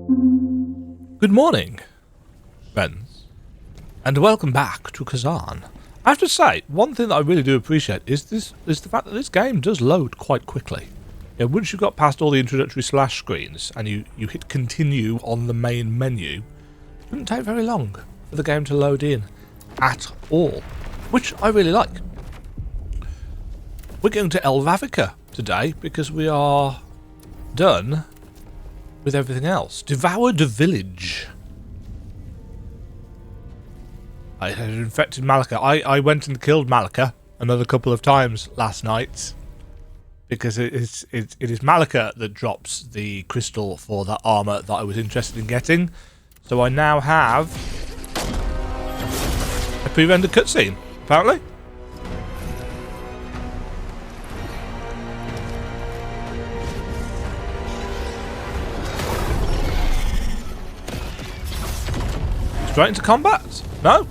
Good morning, friends, and welcome back to Khazan. I have to say, one thing that I really do appreciate is the fact that this game does load quite quickly. You know, once you've got past all the introductory splash screens and you hit continue on the main menu, it doesn't take very long for the game to load in at all, which I really like. We're going to Elvavica today because we are done with everything else. Devoured the village. I had infected Malika. I went and killed Malika another couple of times last night because it is Malika that drops the crystal for that armor that I was interested in getting. So I now have a pre-rendered cutscene, apparently. Straight into combat? No?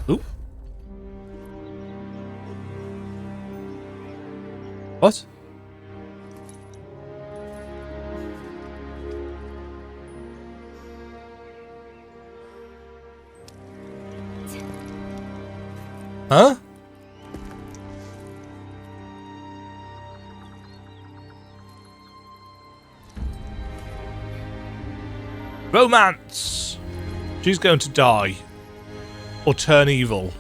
Ooh. What? Huh? Romance! She's going to die. Or turn evil.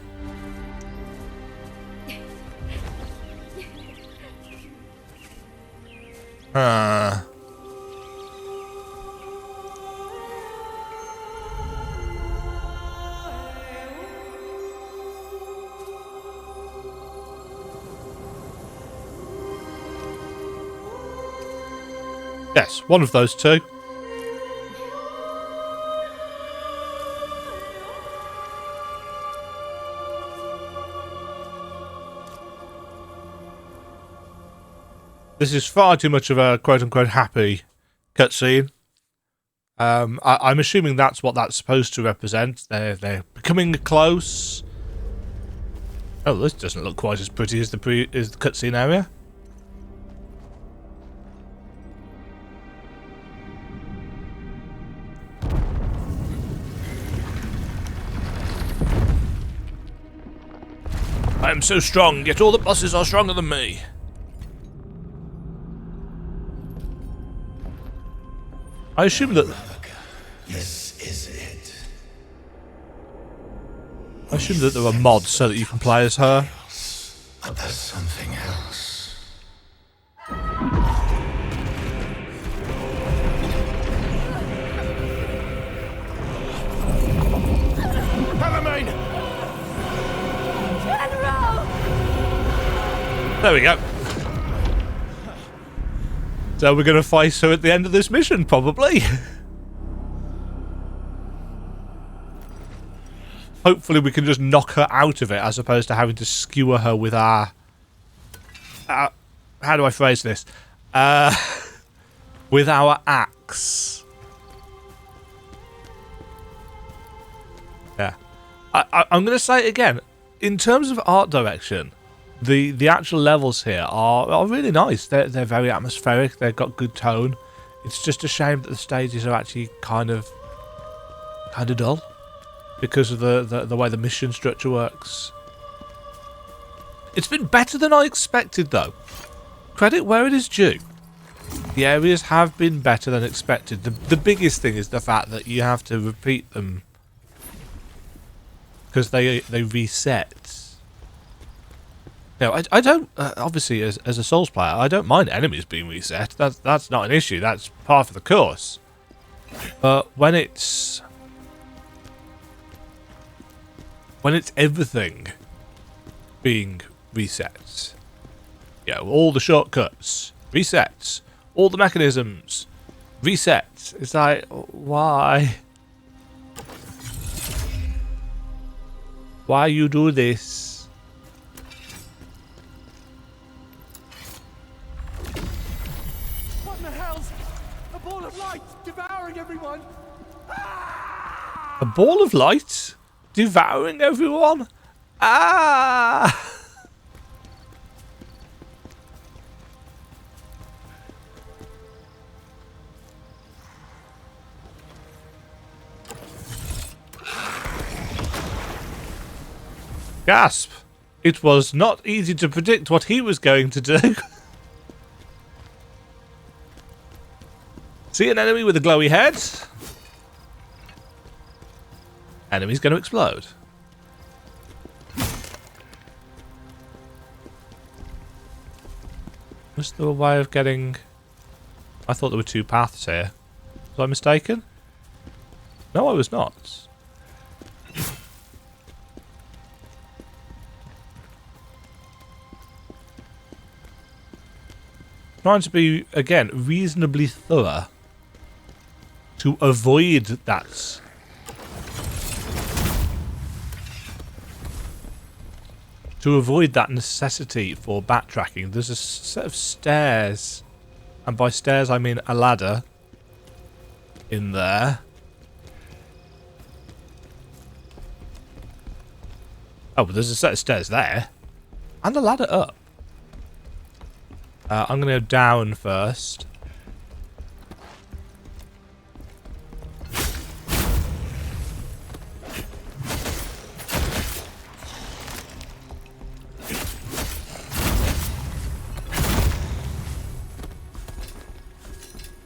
Yes, one of those two. This is far too much of a quote-unquote happy cutscene. I'm assuming that's what that's supposed to represent. They're becoming close. Oh, this doesn't look quite as pretty as the cutscene area. I am so strong, yet all the bosses are stronger than me. I assume that this is it. I assume that there are mods so that you can play as her. But there's something else. There we go. So we're going to fight her at the end of this mission, probably. Hopefully we can just knock her out of it, as opposed to having to skewer her with our... how do I phrase this? With our axe. Yeah. I'm going to say it again. In terms of art direction, the actual levels here are really nice. They're very atmospheric. They've got good tone. It's just a shame that the stages are actually kind of dull because of the way the mission structure works. It's been better than I expected, though. Credit where it is due. The areas have been better than expected. The biggest thing is the fact that you have to repeat them because they reset. No, I don't. Obviously, as a Souls player, I don't mind enemies being reset. That's not an issue. That's part of the course. But when it's everything being reset, yeah, all the shortcuts resets, all the mechanisms resets. It's like, why? Why you do this? Devouring everyone! A ball of light? Devouring everyone? Ah! Gasp! It was not easy to predict what he was going to do. See an enemy with a glowy head? Enemy's going to explode. Was there a way of getting... I thought there were two paths here. Was I mistaken? No, I was not. Trying to be, again, reasonably thorough to avoid that. To avoid that necessity for backtracking, there's a set of stairs, and by stairs I mean a ladder in there. Oh, but there's a set of stairs there, and a ladder up. I'm going to go down first.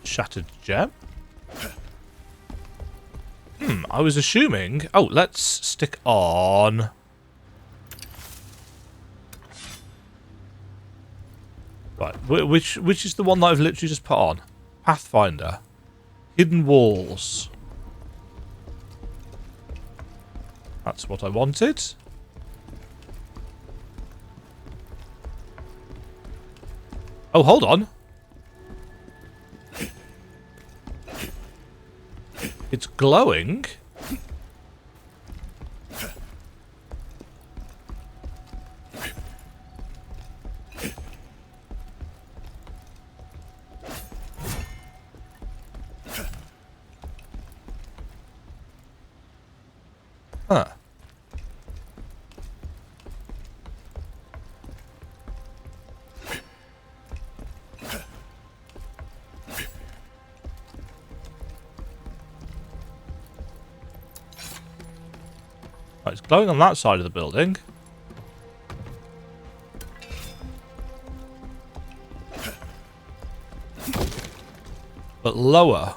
Shattered gem. I was assuming... Oh, let's stick on... Right, which is the one that I've literally just put on? Pathfinder. Hidden walls. That's what I wanted. Oh, hold on. It's glowing. Huh. Right, it's glowing on that side of the building. But lower.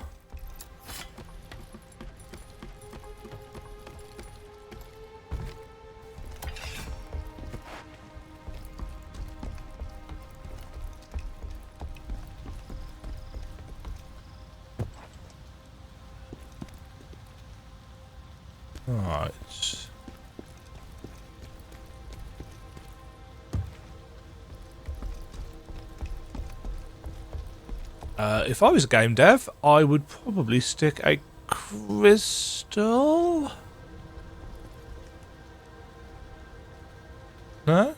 Right. If I was a game dev, I would probably stick a crystal. No?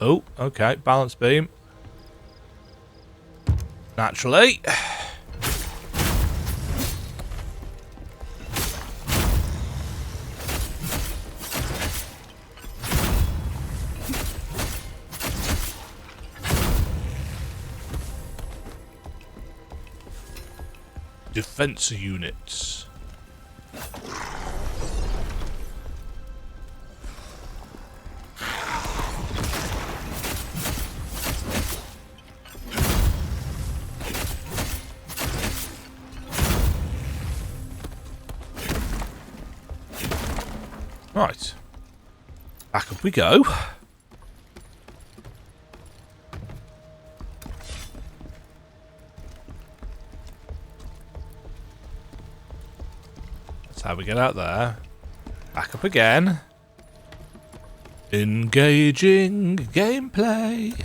Oh, okay. Balance beam. Naturally. Defense units. Right. Back up we go. How we get out there. Back up again. Engaging gameplay.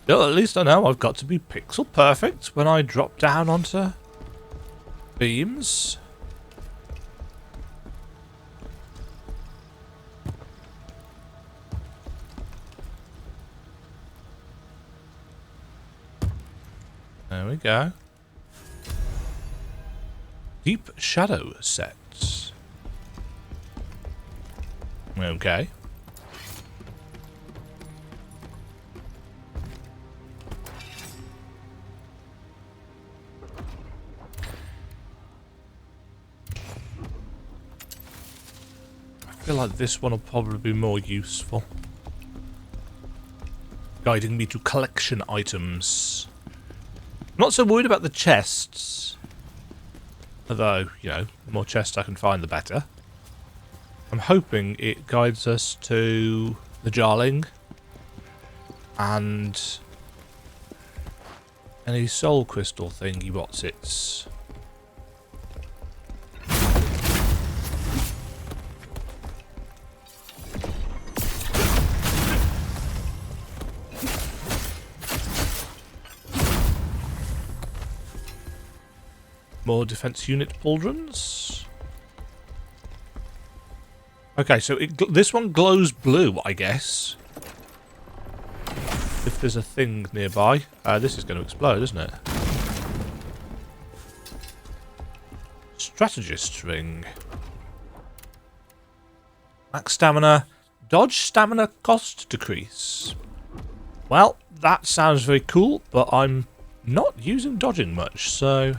Well, at least I know I've got to be pixel perfect when I drop down onto beams. There we go. Deep shadow sets. Okay. feel like this one will probably be more useful. Guiding me to collection items. I'm not so worried about the chests. Although, you know, the more chests I can find, the better. I'm hoping it guides us to the Jarling. And any soul crystal thingy what's its. More defense unit pauldrons. Okay, so this one glows blue, I guess. If there's a thing nearby. This is going to explode, isn't it? Strategist ring. Max stamina. Dodge stamina cost decrease. Well, that sounds very cool, but I'm not using dodging much, so...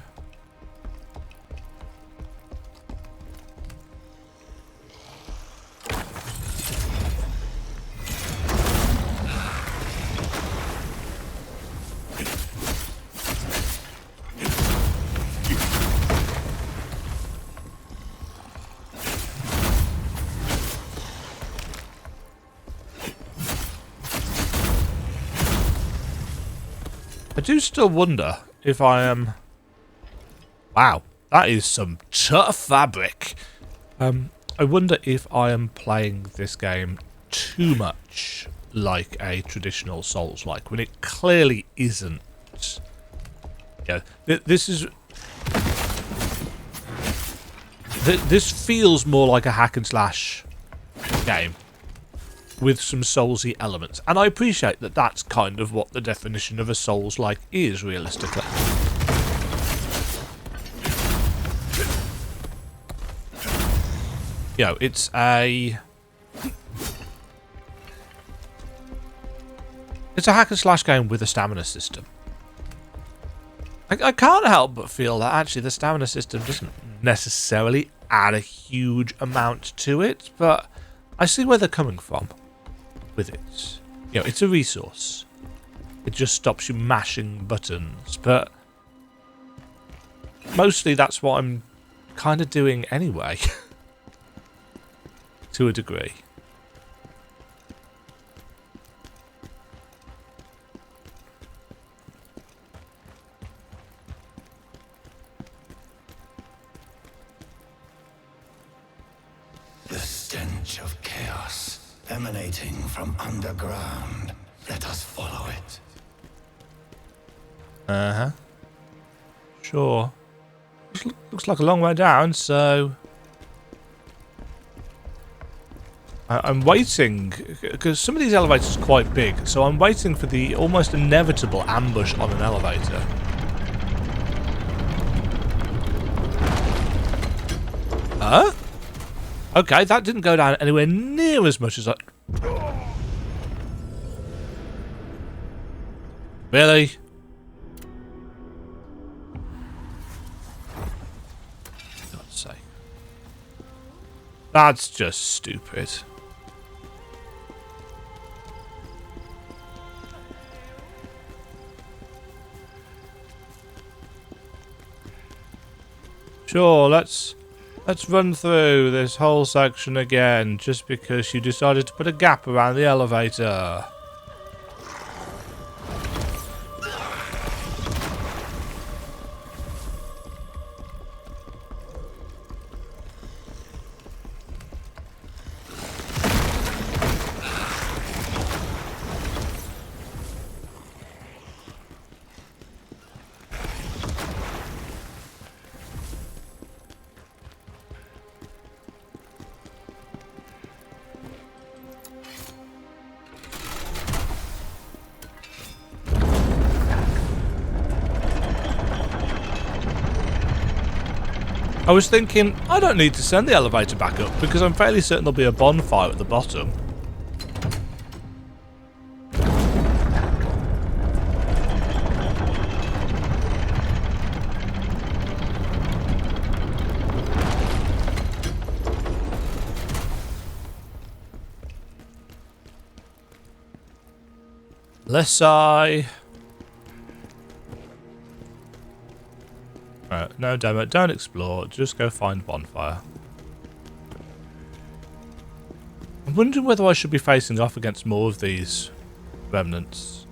I do still wonder if I am... Wow, that is some tough fabric. I wonder if I am playing this game too much like a traditional Souls-like, when it clearly isn't. Yeah, this is... This feels more like a hack and slash game with some Soulsy elements, and I appreciate that that's kind of what the definition of a Souls-like is, realistically. You know, it's a hack and slash game with a stamina system. I can't help but feel that actually the stamina system doesn't necessarily add a huge amount to it, but I see where they're coming from with it. You know, it's a resource. It just stops you mashing buttons, but mostly that's what I'm kind of doing anyway. To a degree. The stench of chaos emanating from underground. Let us follow it. Uh-huh. Sure. Looks like a long way down, so... I'm waiting, because some of these elevators are quite big, so I'm waiting for the almost inevitable ambush on an elevator. Huh? Okay, that didn't go down anywhere near as much as I... Really? For God's sake. That's just stupid. Sure, let's run through this whole section again, just because you decided to put a gap around the elevator. I was thinking, I don't need to send the elevator back up because I'm fairly certain there'll be a bonfire at the bottom. Unless I... Right, no demo, don't explore, just go find bonfire. I'm wondering whether I should be facing off against more of these remnants.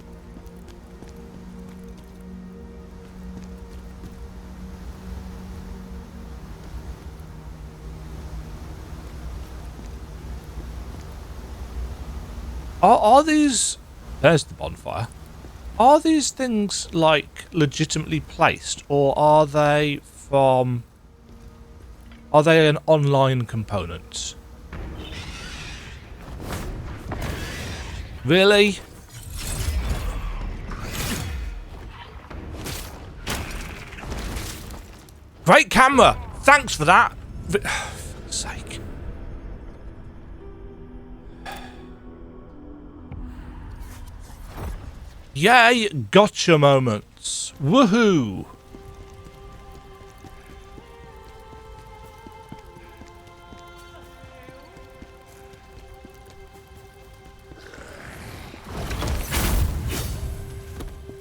Are these... There's the bonfire. Are these things, like, legitimately placed, or are they from... Are they an online component? Really? Great camera! Thanks for that! For fuck's sake. Yay, gotcha moments. Woohoo!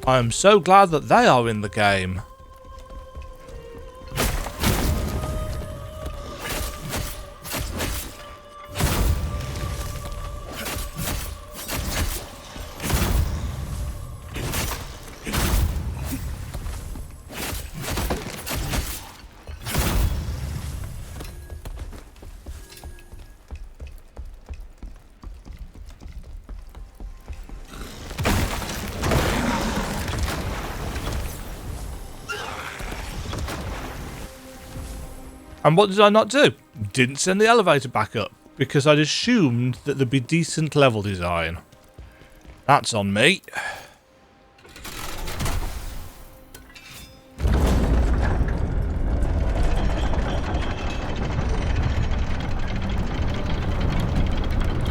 I am so glad that they are in the game. And what did I not do? Didn't send the elevator back up, because I'd assumed that there'd be decent level design. That's on me.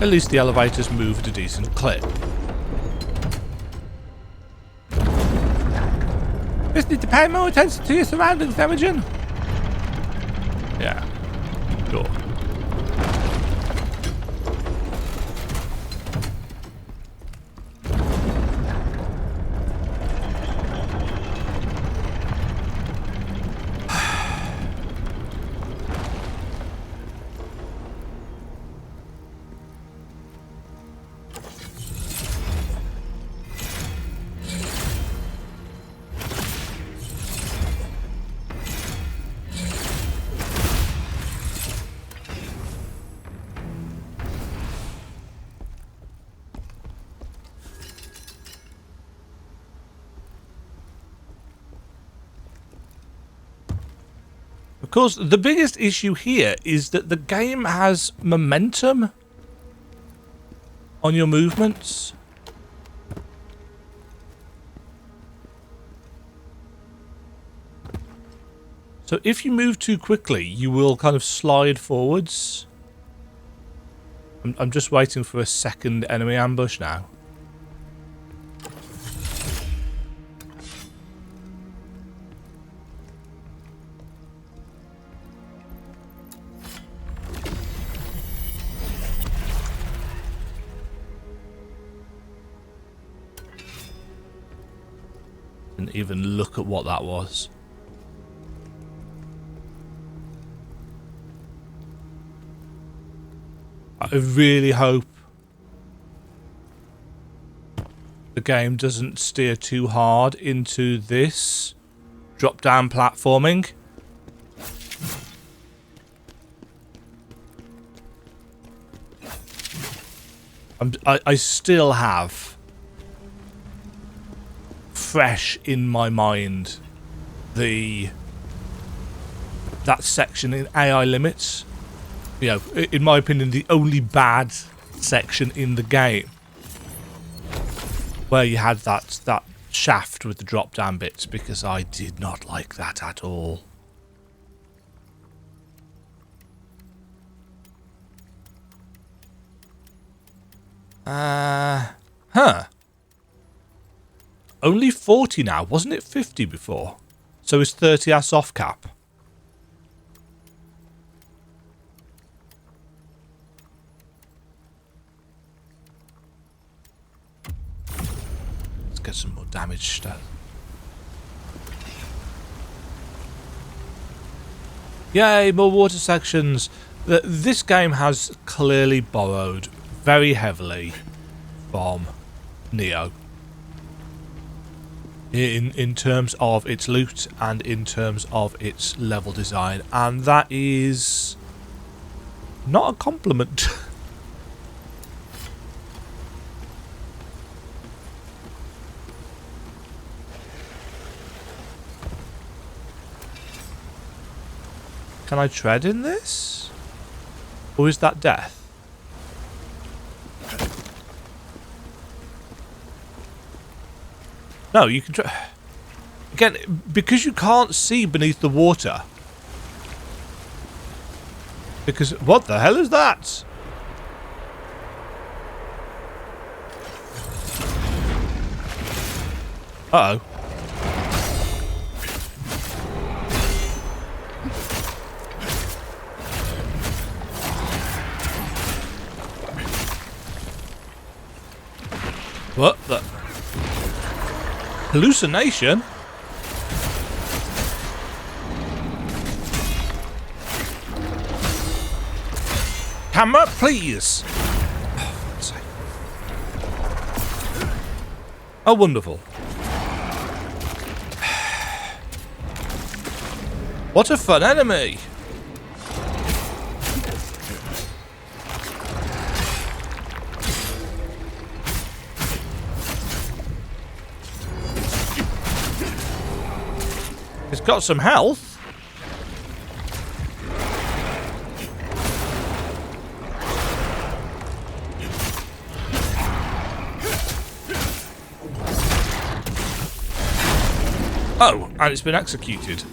At least the elevators move at a decent clip. Just need to pay more attention to your surroundings, Demajen. Yeah, sure. Of course, the biggest issue here is that the game has momentum on your movements. So if you move too quickly, you will kind of slide forwards. I'm just waiting for a second enemy ambush now. Didn't even look at what that was. I really hope the game doesn't steer too hard into this drop-down platforming. I still have fresh in my mind that section in AI limits. You know, in my opinion, the only bad section in the game, where you had that shaft with the drop down bits, because I did not like that at all. Only 40 now, wasn't it 50 before? So is 30 our soft cap? get some more damage stone. Yay, more water sections. This game has clearly borrowed very heavily from Neo. In terms of its loot and in terms of its level design, and that is not a compliment. Can I tread in this? Or is that death? No, you can try. Again, because you can't see beneath the water. Because, what the hell is that? Uh-oh. What the? Hallucination? Camera, please! Oh, wonderful. What a fun enemy! It's got some health. Oh, and it's been executed.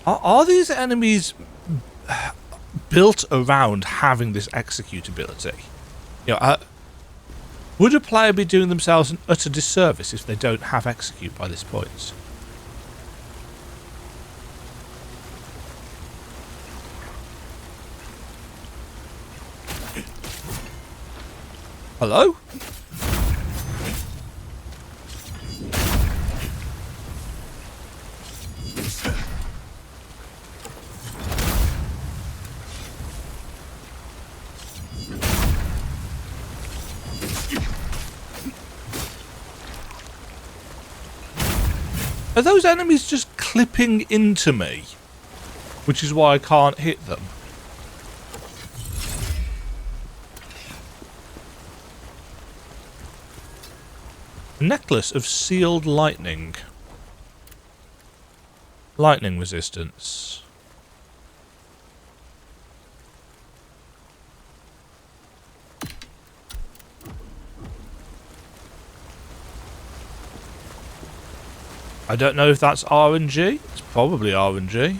Are these enemies built around having this executability? You know, would a player be doing themselves an utter disservice if they don't have execute by this point? Hello? Are those enemies just clipping into me? Which is why I can't hit them. A necklace of sealed lightning. Lightning resistance. I don't know if that's RNG. It's probably RNG.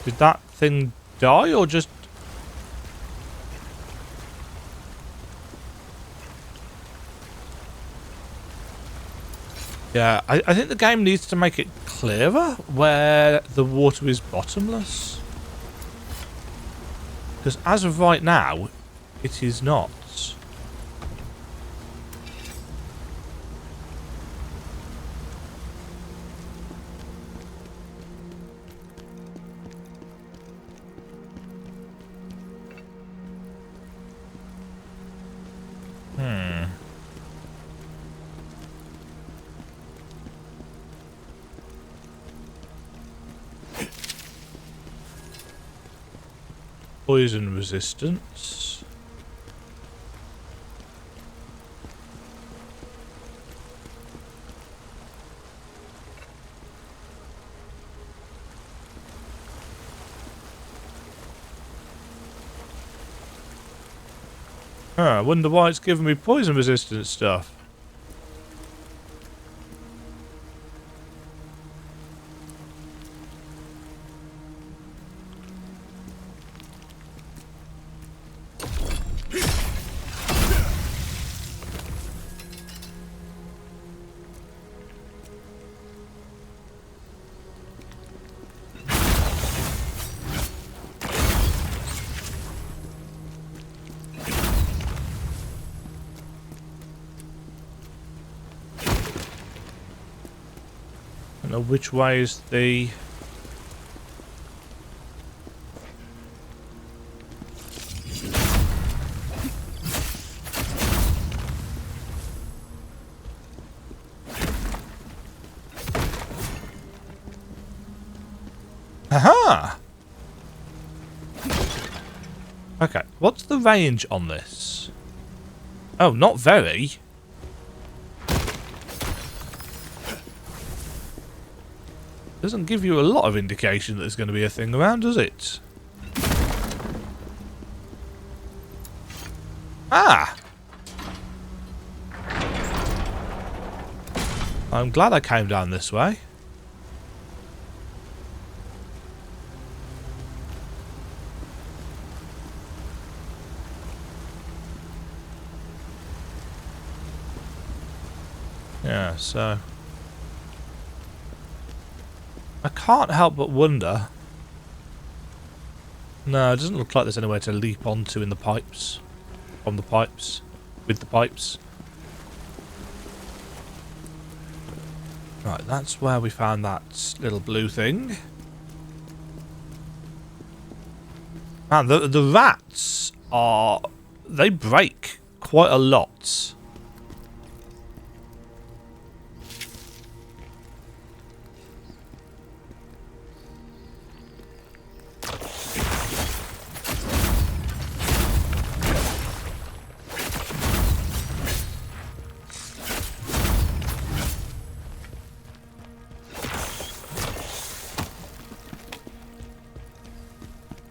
Did that thing die or just... Yeah, I think the game needs to make it clearer where the water is bottomless. Because as of right now, it is not. Poison resistance. I wonder why it's giving me poison resistance stuff. Don't know which way is the... Aha! Okay, what's the range on this? Oh, not very. Doesn't give you a lot of indication that there's going to be a thing around, does it? Ah! I'm glad I came down this way. Yeah, so... I can't help but wonder... No, it doesn't look like there's anywhere to leap onto in the pipes. From the pipes. With the pipes. Right, that's where we found that little blue thing. Man, the rats are... They break quite a lot.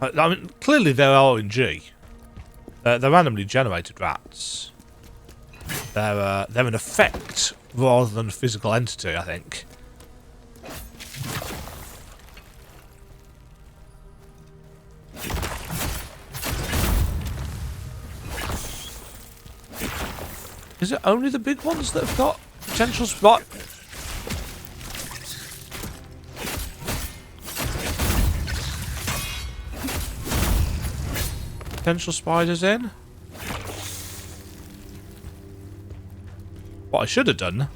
I mean, clearly they're RNG. They're randomly generated rats. They're an effect rather than a physical entity, I think. Is it only the big ones that have got potential spot? Potential spiders in? What I should have done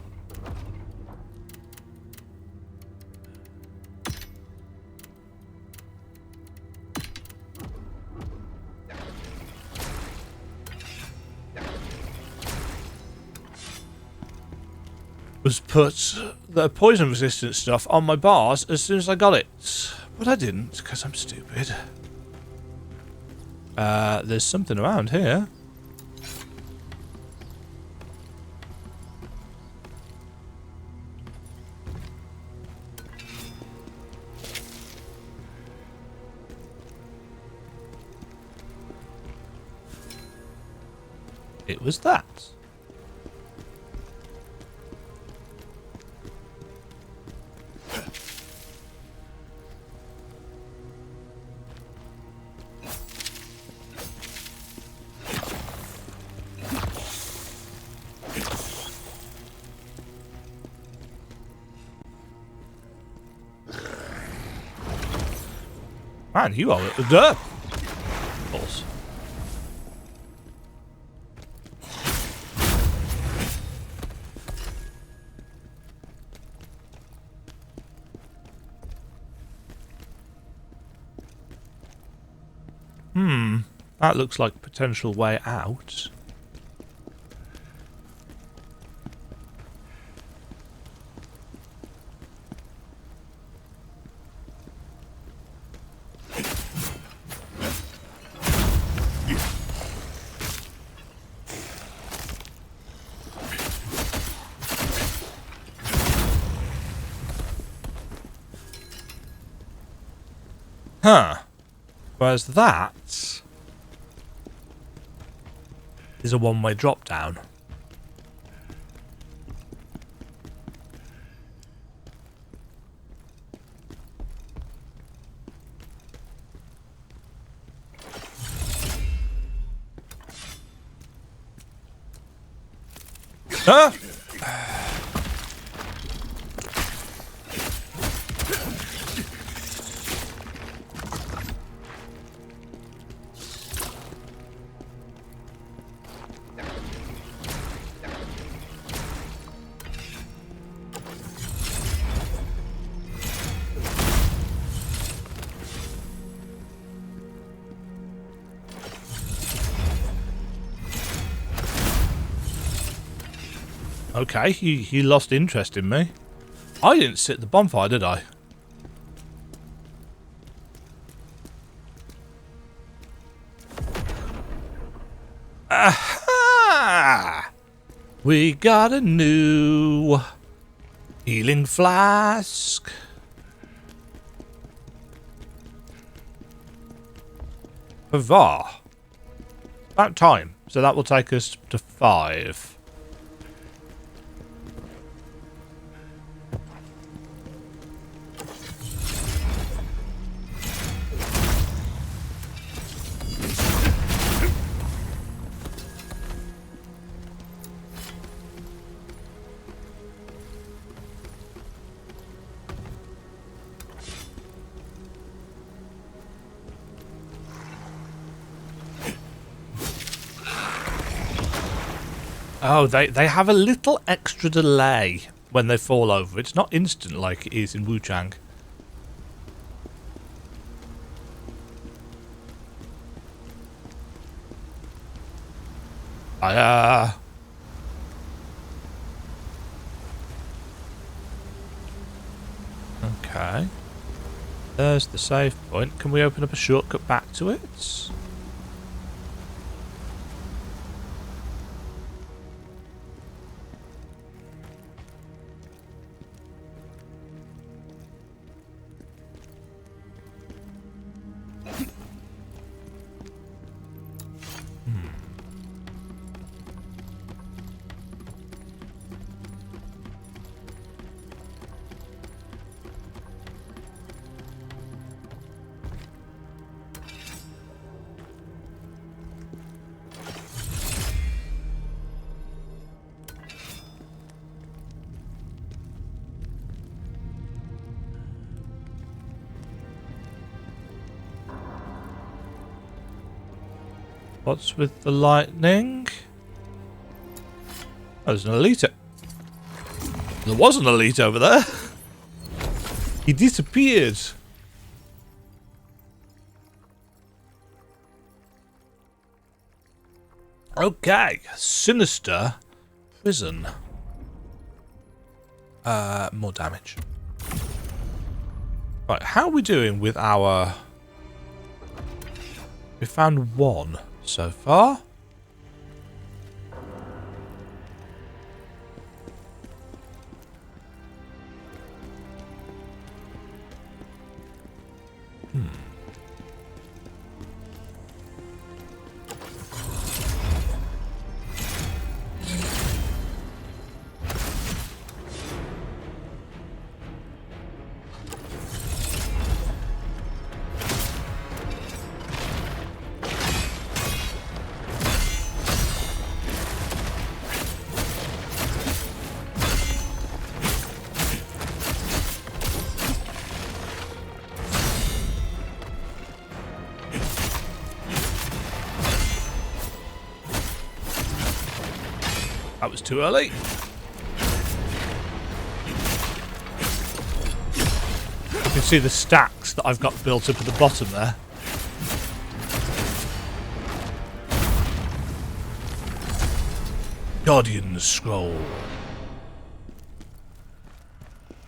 was put the poison resistant stuff on my bars as soon as I got it. But I didn't, because I'm stupid. There's something around here. It was that. Man, you are at the dirt. Balls. That looks like a potential way out. Huh. Whereas that is a one-way drop down. Huh? Okay, he lost interest in me. I didn't sit the bonfire, did I? Aha! We got a new healing flask. Hurrah! About time. So that will take us to 5. Oh, they have a little extra delay when they fall over. It's not instant like it is in Wuchang. Okay. There's the save point. Can we open up a shortcut back to it? What's with the lightning? Oh, there's an elite. There was an elite over there. He disappeared. Okay, sinister prison. More damage. Right, how are we doing with our... We found 1 so far. That was too early. You can see the stacks that I've got built up at the bottom there. Guardian Scroll.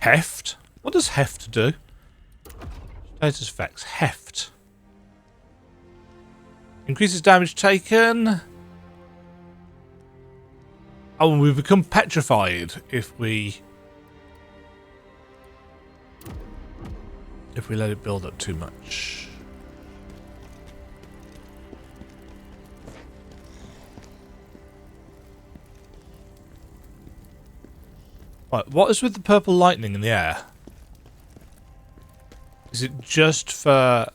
Heft? What does Heft do? Status effects. Heft. Increases damage taken. Oh, and we become petrified if we let it build up too much. Right, what is with the purple lightning in the air? Is it just for...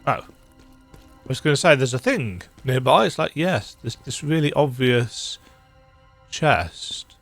Oh. I was going to say, there's a thing nearby. It's like, yes, there's this really obvious chest.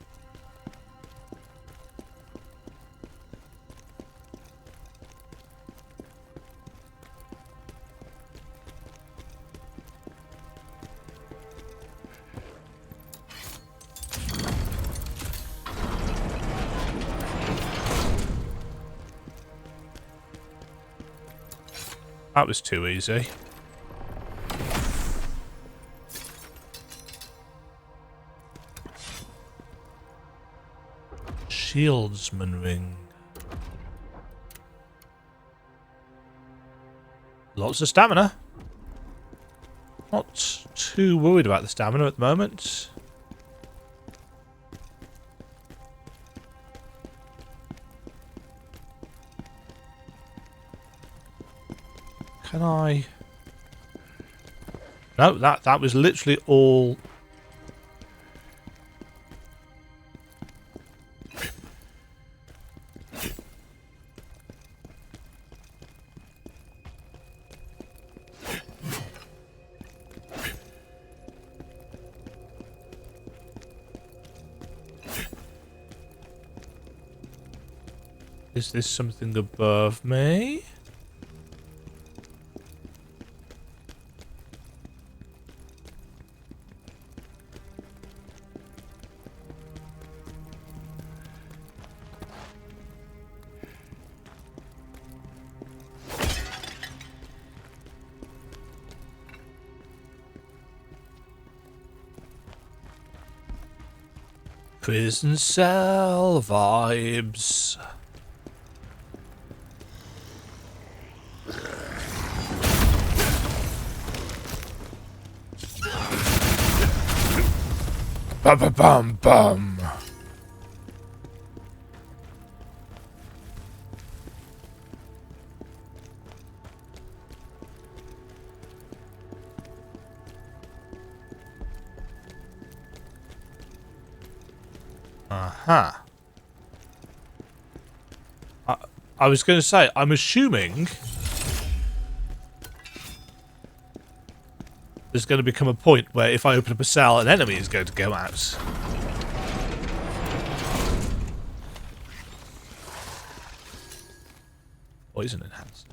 That was too easy. Shieldsman ring. Lots of stamina. Not too worried about the stamina at the moment. Can I... No, that was literally all... Is this something above me? Prison cell vibes. Bum bum bum bum. Aha. I was going to say, I'm assuming there's going to become a point where if I open up a cell, an enemy is going to go out. Poison enhancer.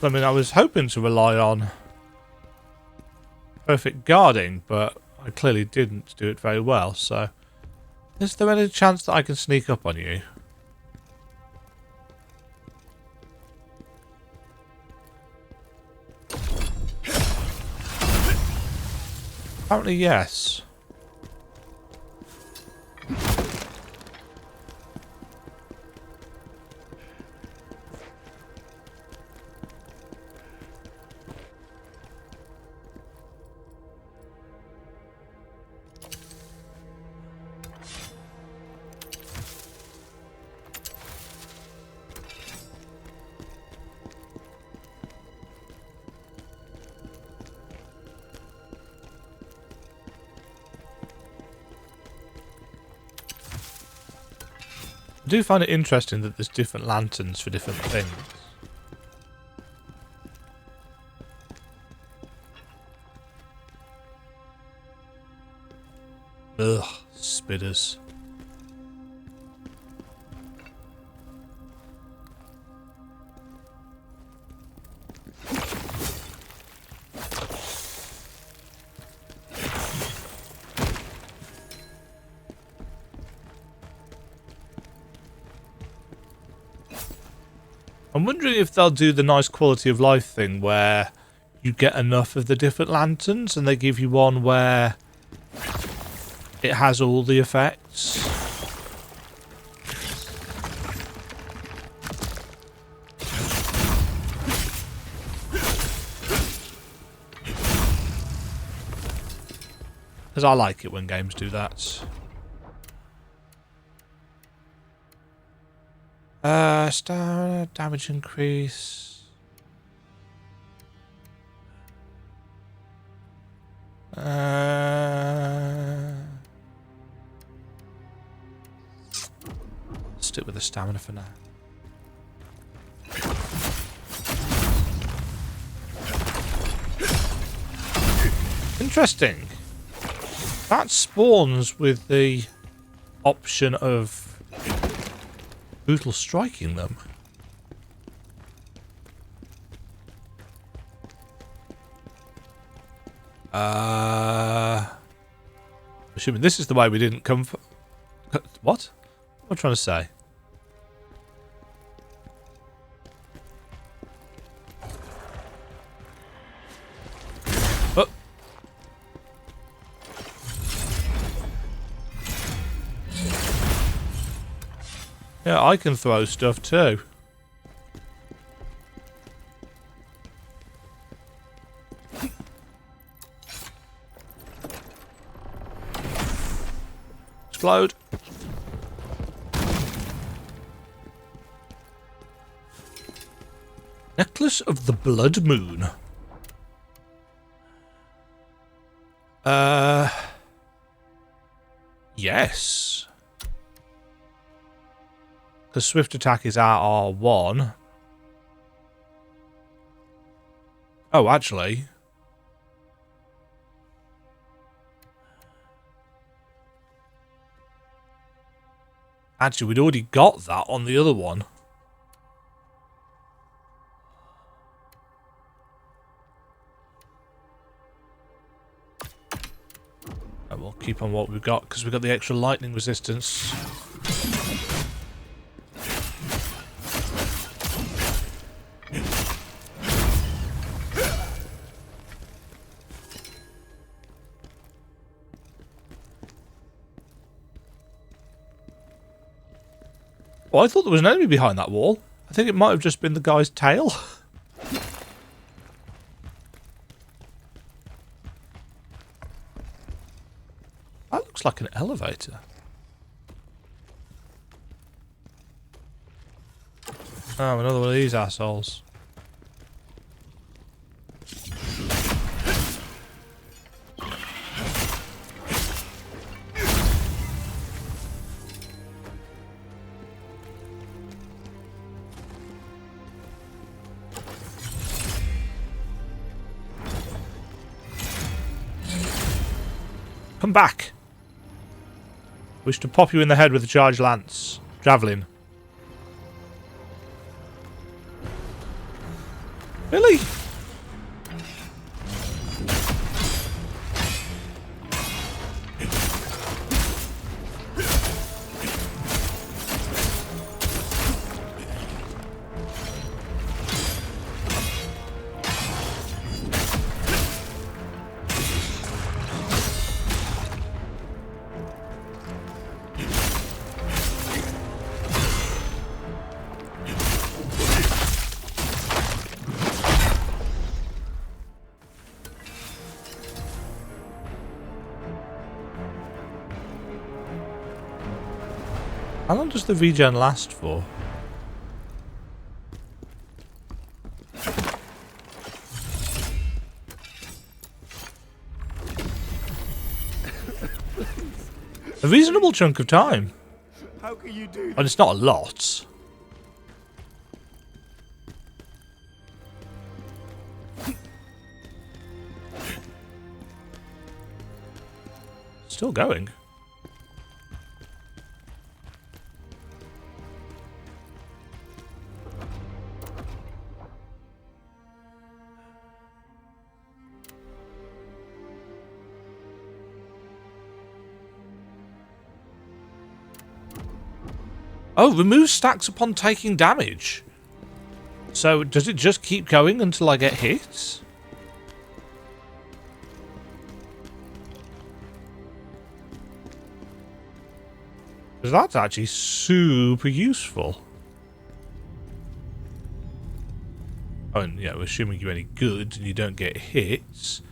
I mean, I was hoping to rely on perfect guarding, but I clearly didn't do it very well, so... Is there any chance that I can sneak up on you? Apparently, yes. I do find it interesting that there's different lanterns for different things. Ugh, spitters. I'm wondering if they'll do the nice quality of life thing where you get enough of the different lanterns and they give you one where it has all the effects. Because I like it when games do that. Stamina, damage increase. Stick with the stamina for now. Interesting. That spawns with the option of brutal striking them. Assuming this is the way we didn't come for... What? What am I trying to say? Oh. Yeah, I can throw stuff too. Explode. Necklace of the Blood Moon. Yes. Because swift attack is our R1. Oh, actually. Actually, we'd already got that on the other one. And we'll keep on what we've got, because we've got the extra lightning resistance. Oh, I thought there was an enemy behind that wall. I think it might have just been the guy's tail. That looks like an elevator. Oh, another one of these assholes. Come back! Wish to pop you in the head with a charged lance. Javelin. Really? How long does the regen last for? A reasonable chunk of time. How can you do that? And it's not a lot. Still going. Oh, remove stacks upon taking damage. So, does it just keep going until I get hit? Because that's actually super useful. Oh, and yeah, we're assuming you're any good and you don't get hits.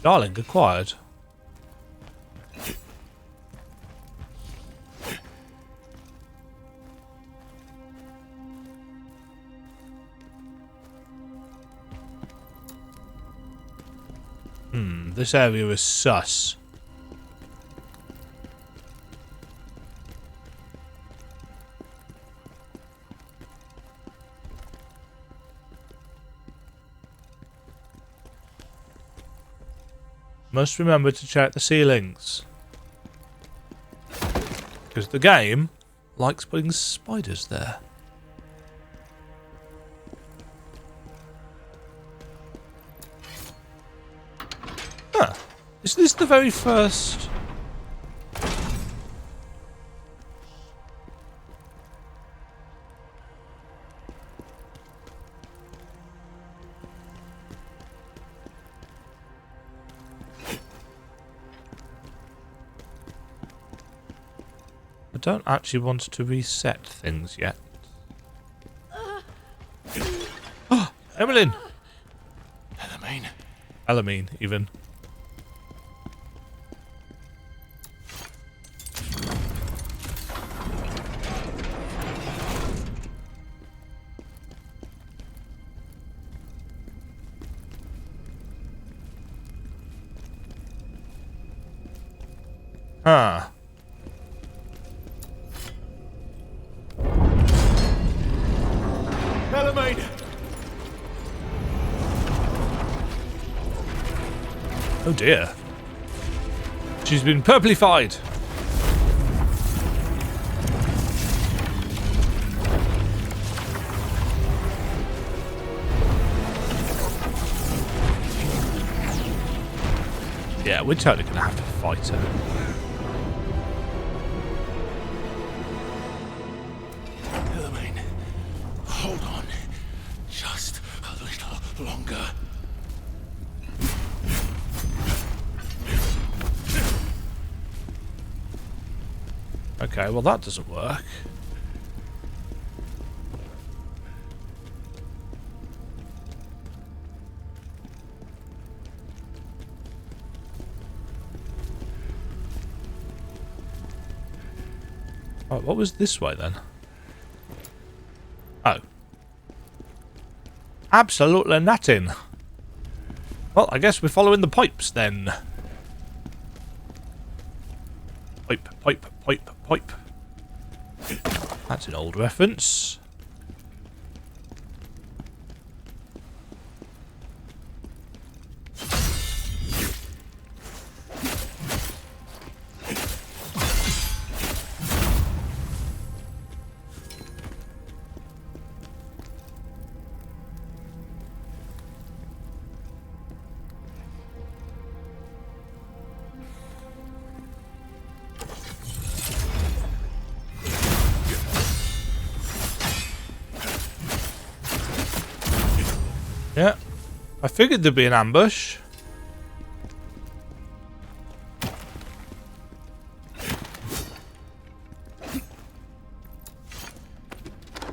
Darling acquired. This area is sus. Must remember to check the ceilings. Because the game likes putting spiders there. Huh. Is this the very first... I don't actually want to reset things yet. Oh, Emmeline! Elamine, even. Huh. Elamine! Oh dear. She's been purplified. Yeah, we're totally gonna have to fight her. Elamine, hold on. Just a little longer. Okay, well that doesn't work. Right, what was this way then? Oh. Absolutely nothing. Well, I guess we're following the pipes then. Pipe, pipe, pipe, pipe. That's an old reference. Yeah, I figured there'd be an ambush.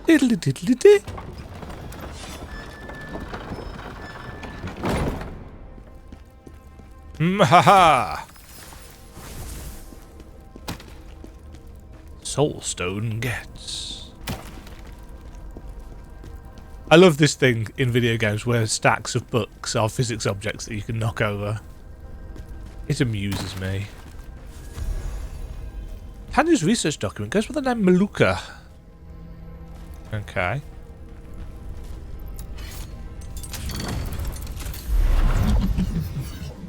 Diddly diddly dee. Mhaha! Soulstone gets. I love this thing in video games where stacks of books are physics objects that you can knock over. It amuses me. Tanya's research document goes with the name Maluka. Okay.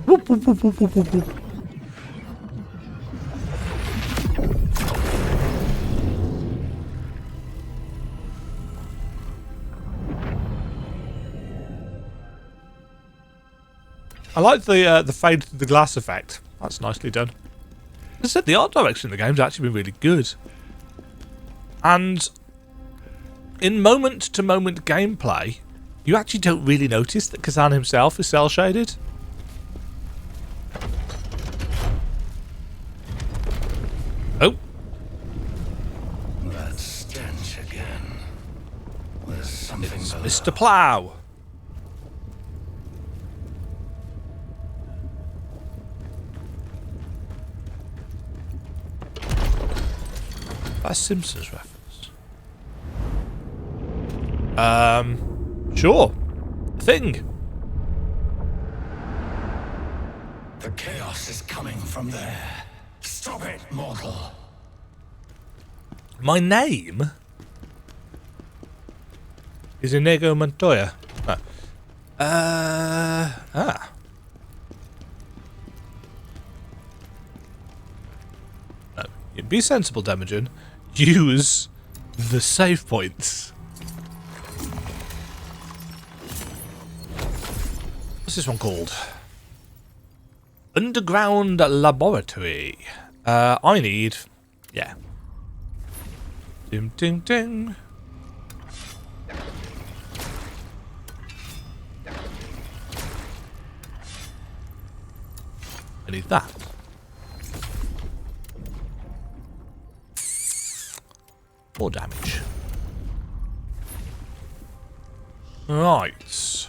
Whoop, whoop, whoop, whoop, whoop, whoop, whoop. I like the fade to the glass effect. That's nicely done. As I said, the art direction in the game's actually been really good. And in moment-to-moment gameplay, you actually don't really notice that Khazan himself is cel-shaded. Oh. That stench again. There's something It's below. Mr. Plow. That's Simpsons reference. Sure. Thing. The chaos is coming from there. Stop it, mortal. My name is Inigo Montoya. Be sensible, Demajen. Use the save points. What's this one called? Underground Laboratory. I need... Yeah. Ding, ding, ding. I need that. More damage. Right.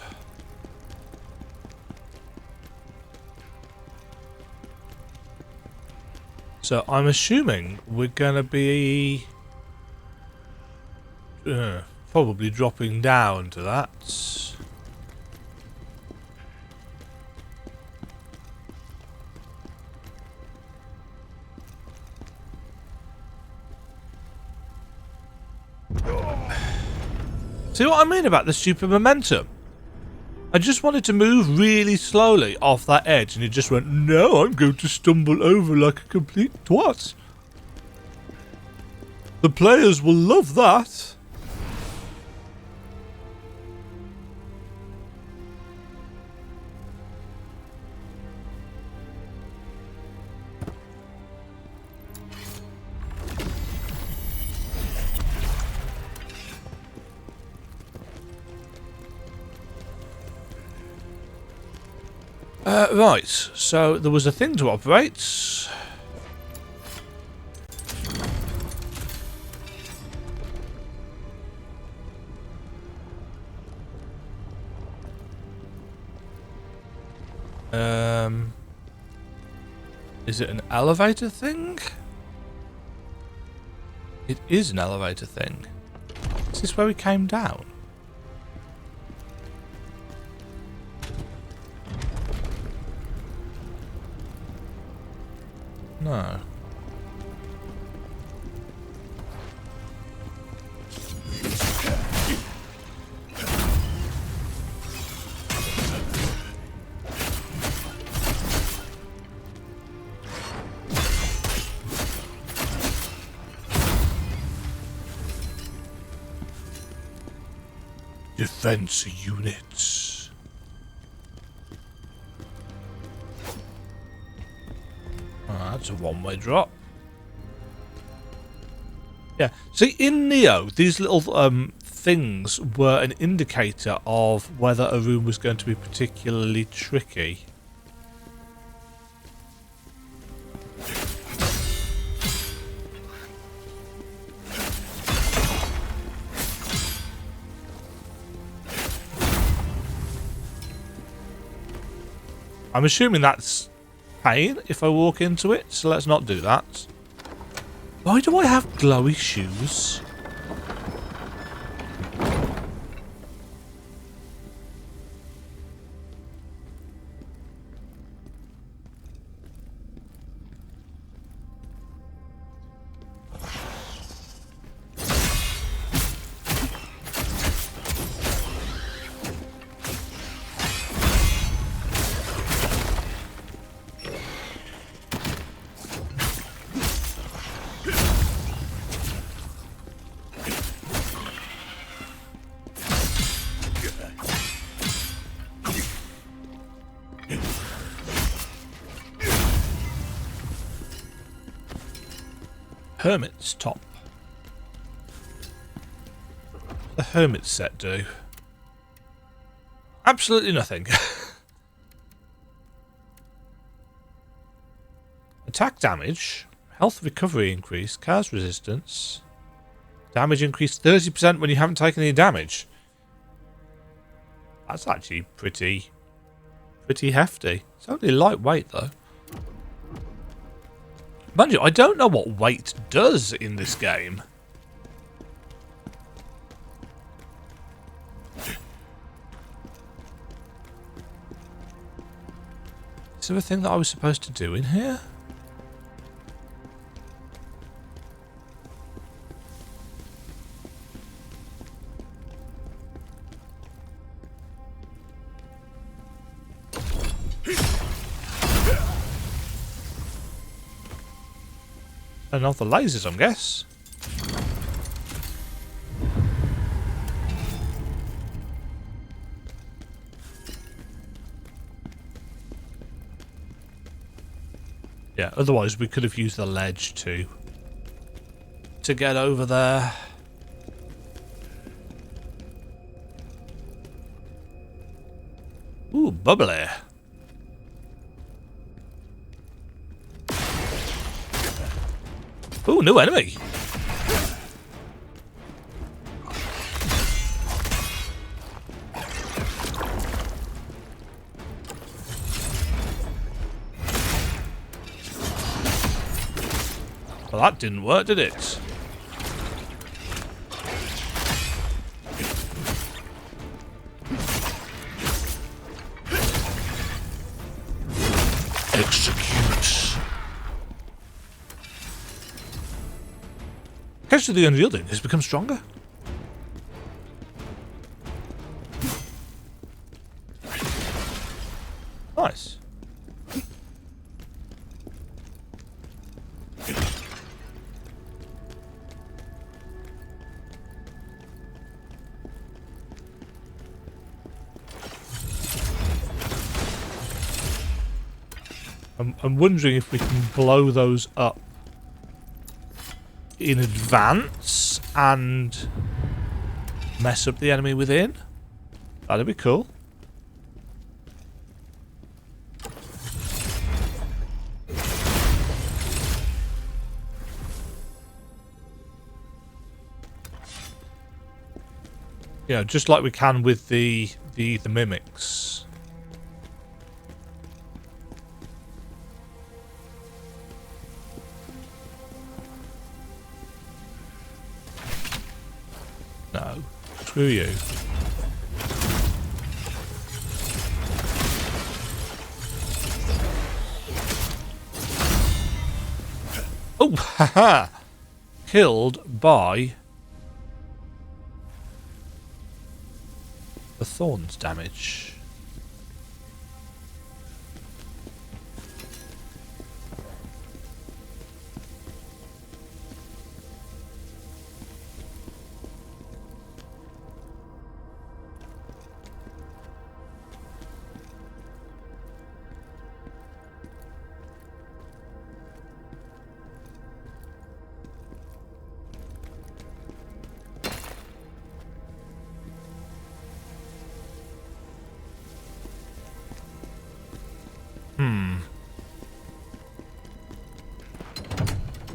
So I'm assuming we're gonna be probably dropping down to that. See what I mean about the stupid momentum? I just wanted to move really slowly off that edge and it just went, no, I'm going to stumble over like a complete twat. The players will love that. Right, so there was a thing to operate. Is it an elevator thing? It is an elevator thing. Is this where we came down? No. Defense units. Oh, that's a one-way drop. Yeah. See, in Neo, these little things were an indicator of whether a room was going to be particularly tricky. I'm assuming that's pain if I walk into it, so let's not do that. Why do I have glowy shoes? Hermit's top. The Hermit set do? Absolutely nothing. Attack damage, health recovery increase, cast resistance, damage increased 30% when you haven't taken any damage. That's actually pretty hefty. It's only lightweight though. Mind you, I don't know what weight does in this game. Is there a thing that I was supposed to do in here? And off the lasers, I guess. Yeah, otherwise we could have used the ledge to get over there. Ooh, bubbly. Ooh, new enemy. Well, that didn't work, did it? Execute. Catch to the unyielding has become stronger. Nice. I'm wondering if we can blow those up in advance and mess up the enemy within. That'd be cool. Yeah, just like we can with the mimics. No. Screw you. Oh, haha! Killed by the thorns damage.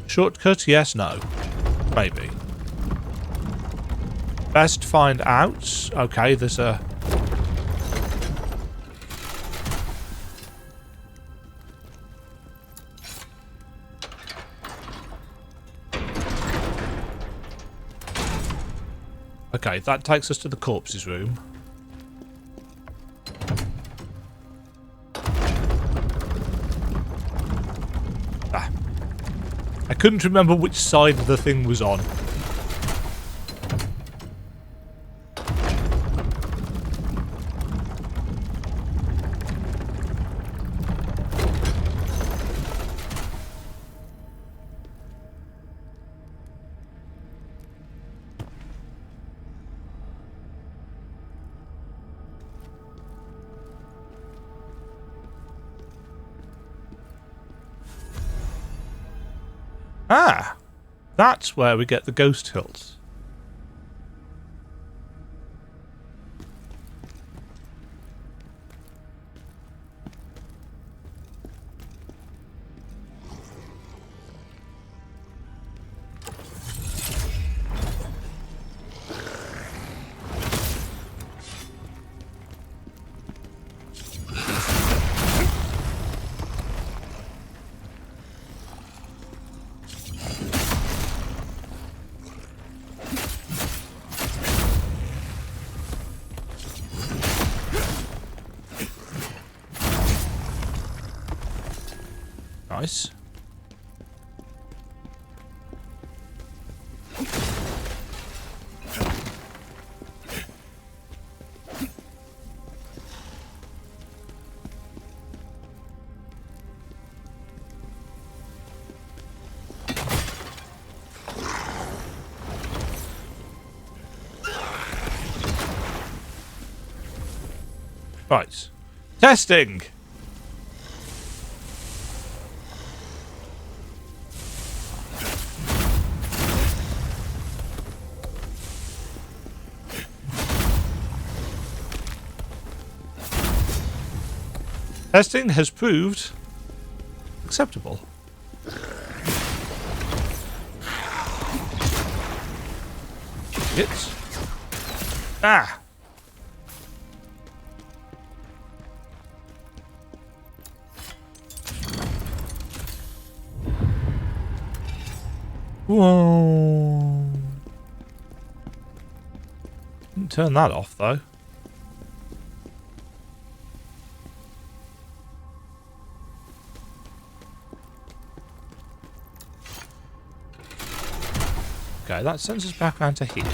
Shortcut? Yes, no. Maybe. Best find out. Okay, there's a... Okay, that takes us to the corpses room. I couldn't remember which side the thing was on. Ah! That's where we get the ghost hills. Nice. Right. Testing! Testing has proved acceptable. It's... Ah! Whoa! Didn't turn that off though. Okay, that sends us back around to here.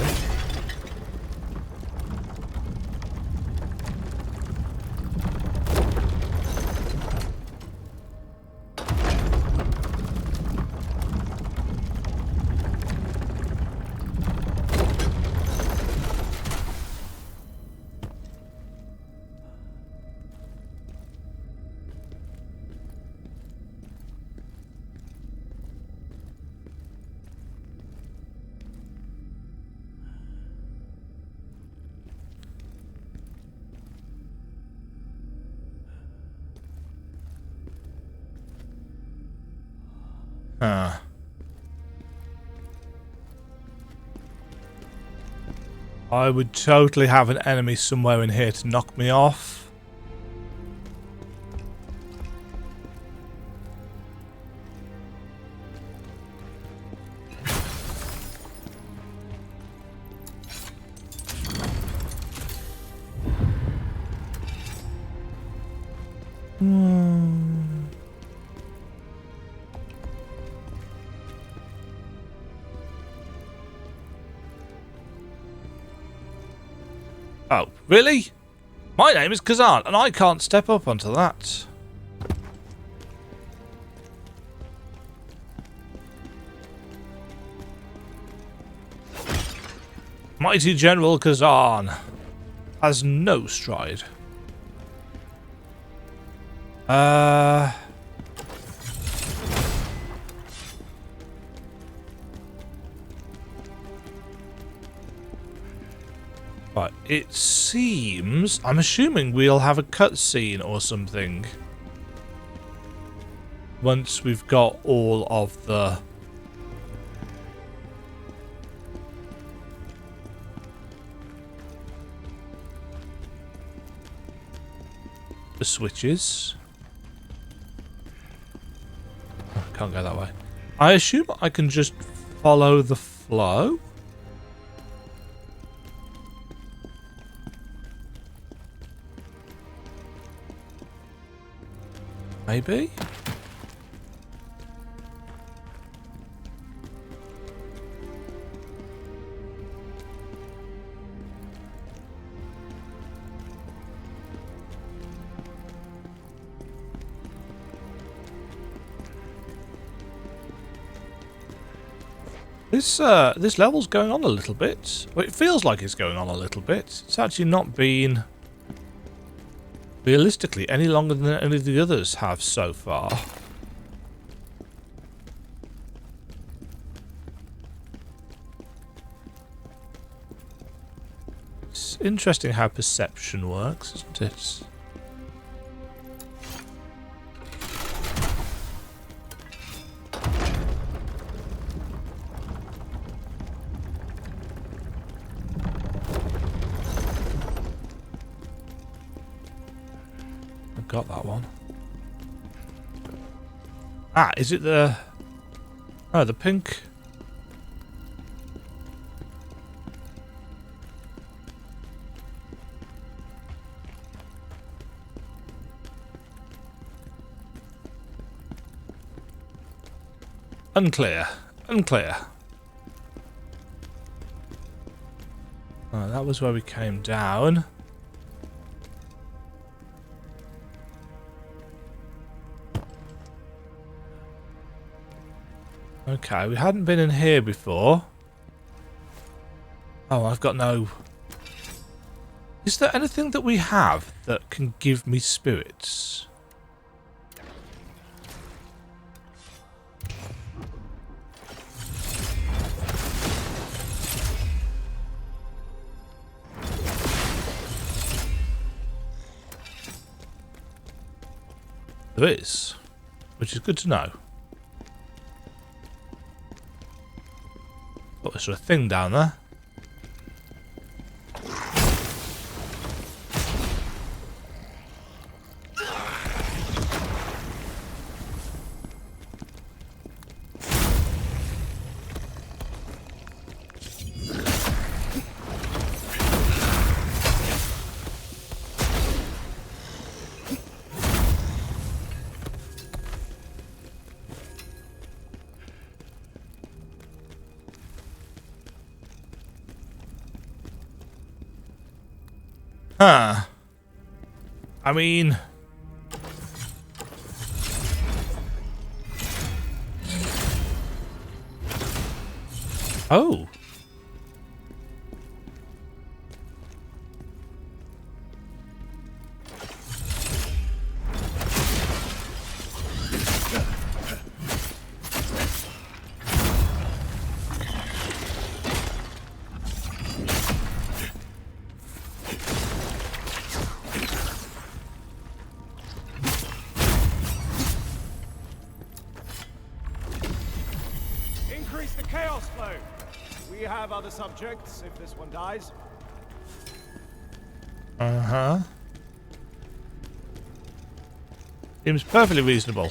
I would totally have an enemy somewhere in here to knock me off. Oh, really? My name is Khazan, and I can't step up onto that. Mighty General Khazan has no stride. Right, it seems... I'm assuming we'll have a cutscene or something once we've got all of the switches. Oh, can't go that way. I assume I can just follow the flow. Maybe? This level's going on a little bit. Well, it feels like it's going on a little bit. It's actually not been realistically any longer than any of the others have so far. It's interesting how perception works, isn't it? Got that one. Ah, is it the... Oh, the pink... Unclear. Unclear. Oh, that was where we came down. Okay, we hadn't been in here before. Oh, I've got no... Is there anything that we have that can give me spirits. There is, which is good to know. Oh, there's a thing down there. Huh. I mean... Oh. Increase the chaos flow. We have other subjects if this one dies. Uh-huh. Seems perfectly reasonable.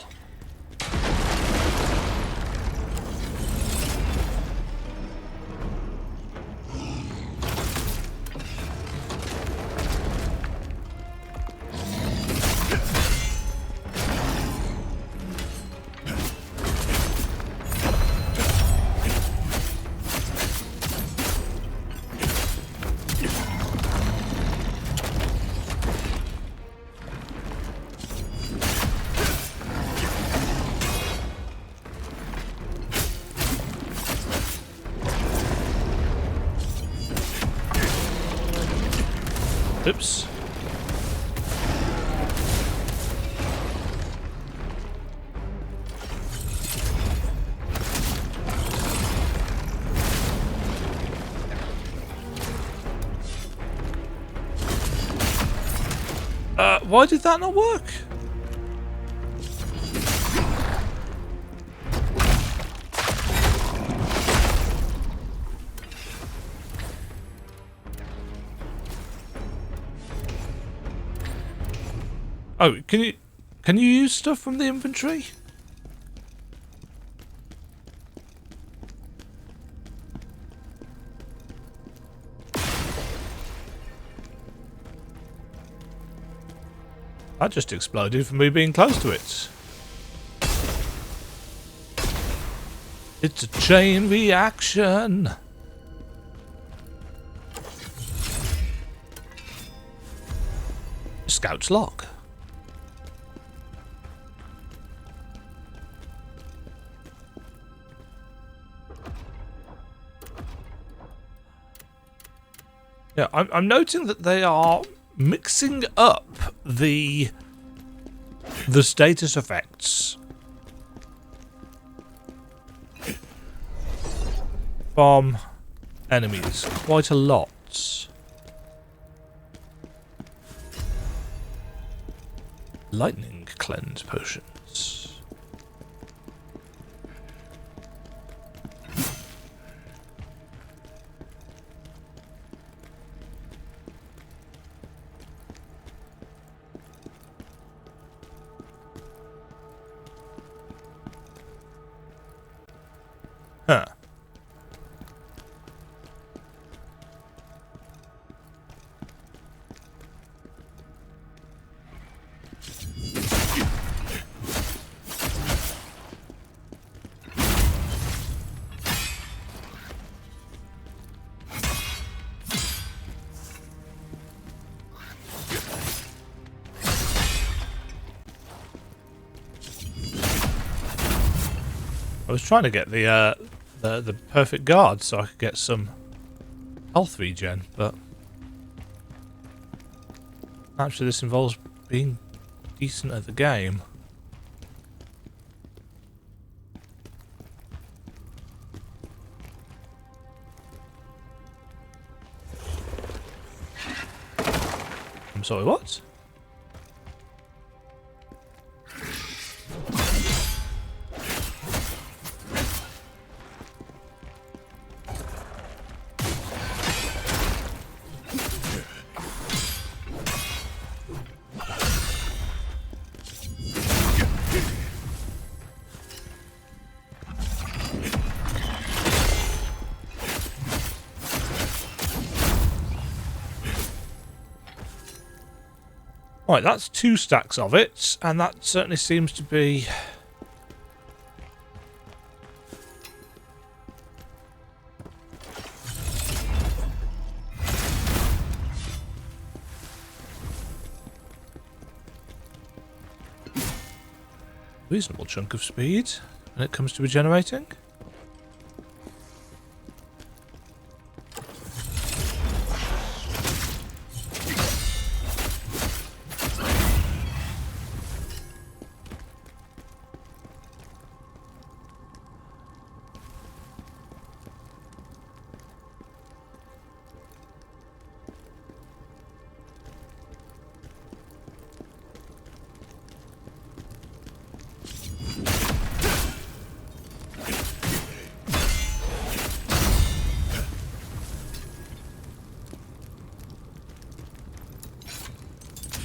Oops. Why did that not work? Oh, can you use stuff from the inventory? That just exploded from me being close to it. It's a chain reaction. Scout's log. Yeah, I'm noting that they are mixing up the status effects from enemies quite a lot. Lightning cleanse potions. Huh. I was trying to get the perfect guard so I could get some health regen, but Actually, this involves being decent at the game. I'm sorry, what? Right, that's 2 stacks of it, and that certainly seems to be a reasonable chunk of speed when it comes to regenerating.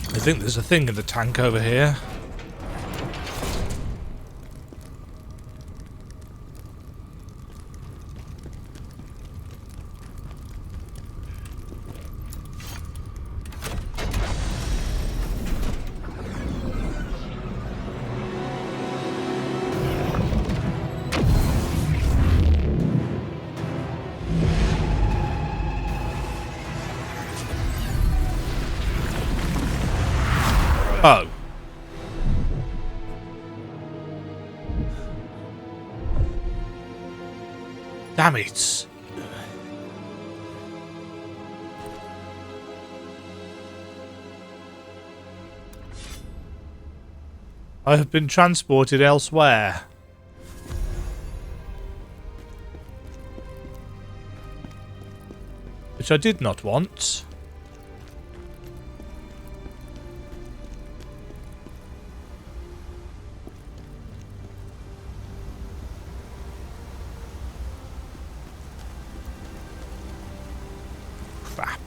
I think there's a thing in the tank over here. Oh. Damn it. I have been transported elsewhere. Which I did not want. Crap.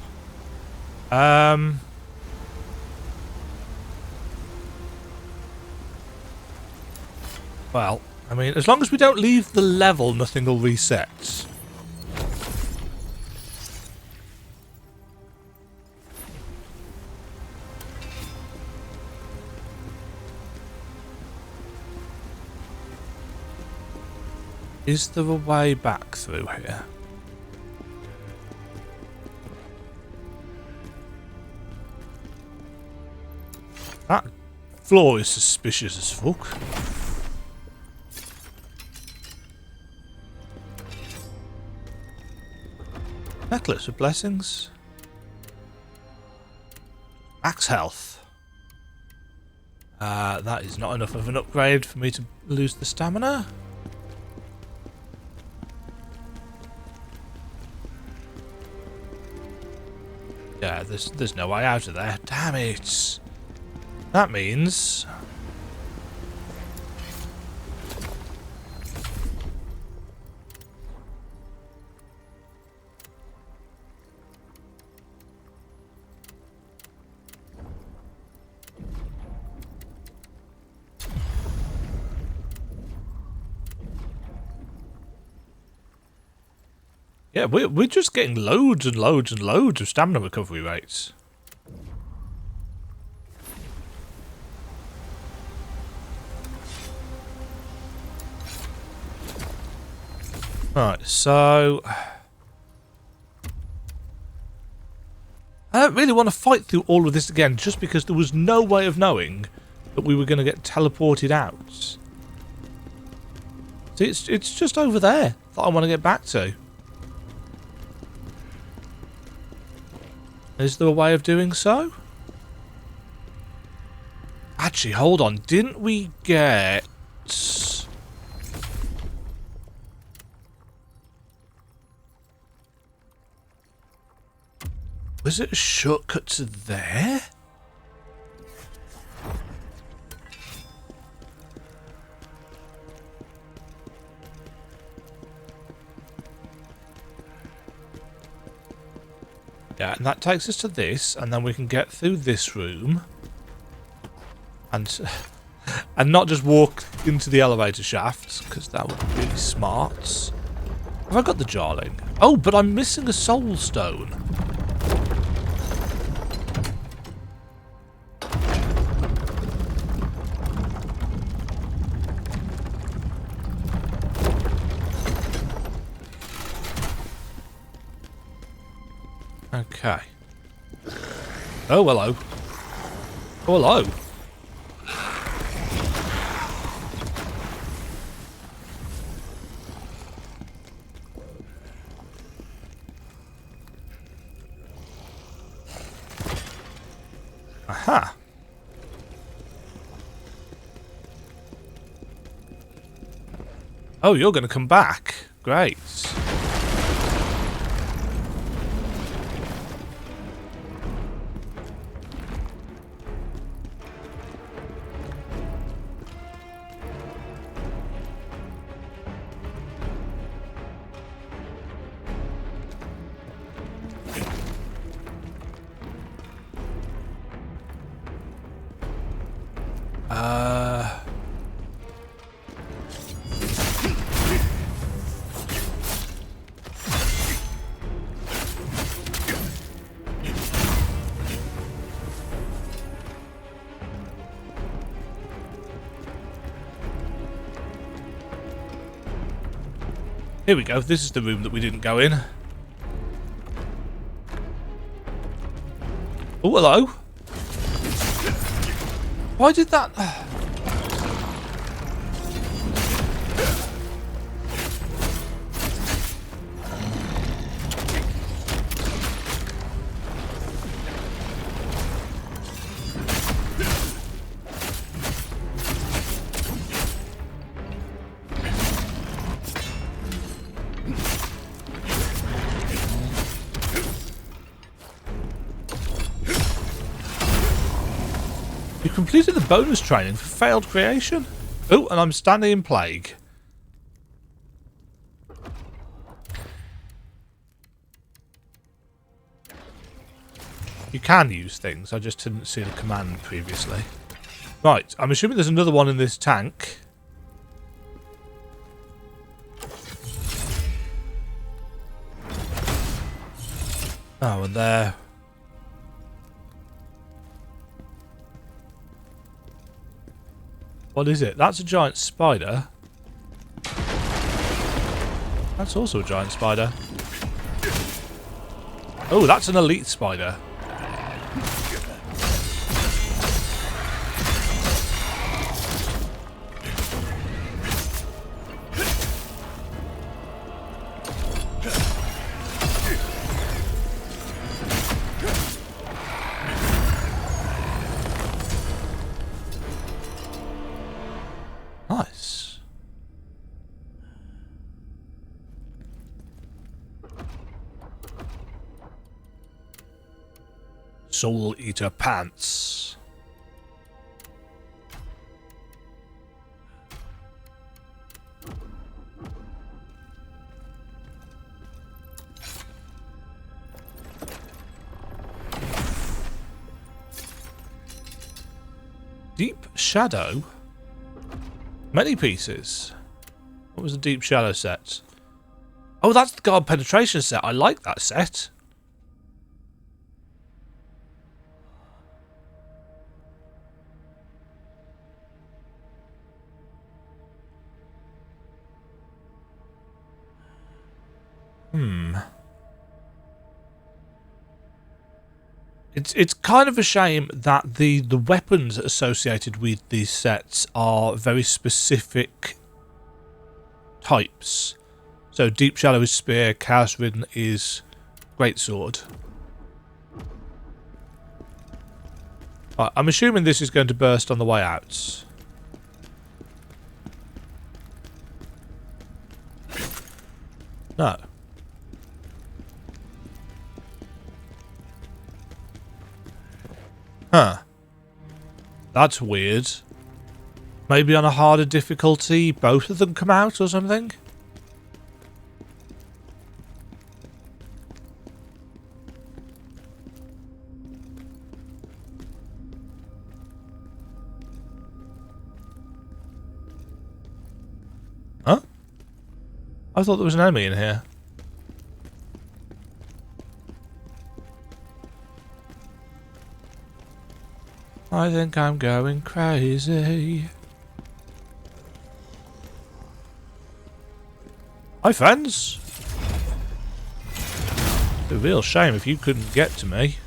Well, I mean, as long as we don't leave the level, nothing will reset. Is there a way back through here? That floor is suspicious as fuck. Necklace of blessings. Max health. That is not enough of an upgrade for me to lose the stamina. Yeah, there's no way out of there. Damn it. That means... yeah, we're just getting loads and loads and loads of stamina recovery rates. Right, so... I don't really want to fight through all of this again, just because there was no way of knowing that we were going to get teleported out. See, it's just over there that I want to get back to. Is there a way of doing so? Actually, hold on. Didn't we get... Was it a shortcut to there? Yeah, and that takes us to this, and then we can get through this room. And not just walk into the elevator shafts, because that would be really smart. Have I got the jarling? Oh, but I'm missing a soul stone. Okay. Oh, hello. Oh, hello. Aha. Oh, you're going to come back. Great. Here we go. This is the room that we didn't go in. Oh, hello. Why did that... You completed the bonus training for failed creation? Oh, and I'm standing in plague. You can use things, I just didn't see the command previously. Right, I'm assuming there's another one in this tank. Oh, and there... What is it? That's a giant spider. That's also a giant spider. Oh, that's an elite spider. Nice. Soul Eater Pants. Deep Shadow? Many pieces. What was the Deep Shadow set? Oh, that's the Guard Penetration set. I like that set. It's kind of a shame that the weapons associated with these sets are very specific types. So Deep Shadow is Spear, Chaos Ridden is Greatsword. Right, I'm assuming this is going to burst on the way out. No. Huh. That's weird. Maybe on a harder difficulty, both of them come out or something? Huh? I thought there was an enemy in here. I think I'm going crazy. Hi, friends. It's a real shame if you couldn't get to me.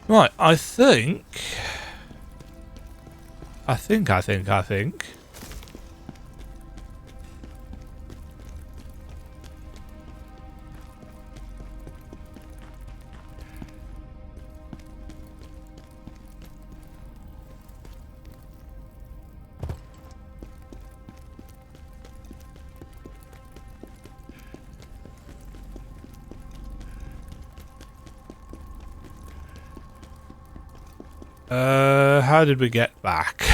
Right, I think. How did we get back?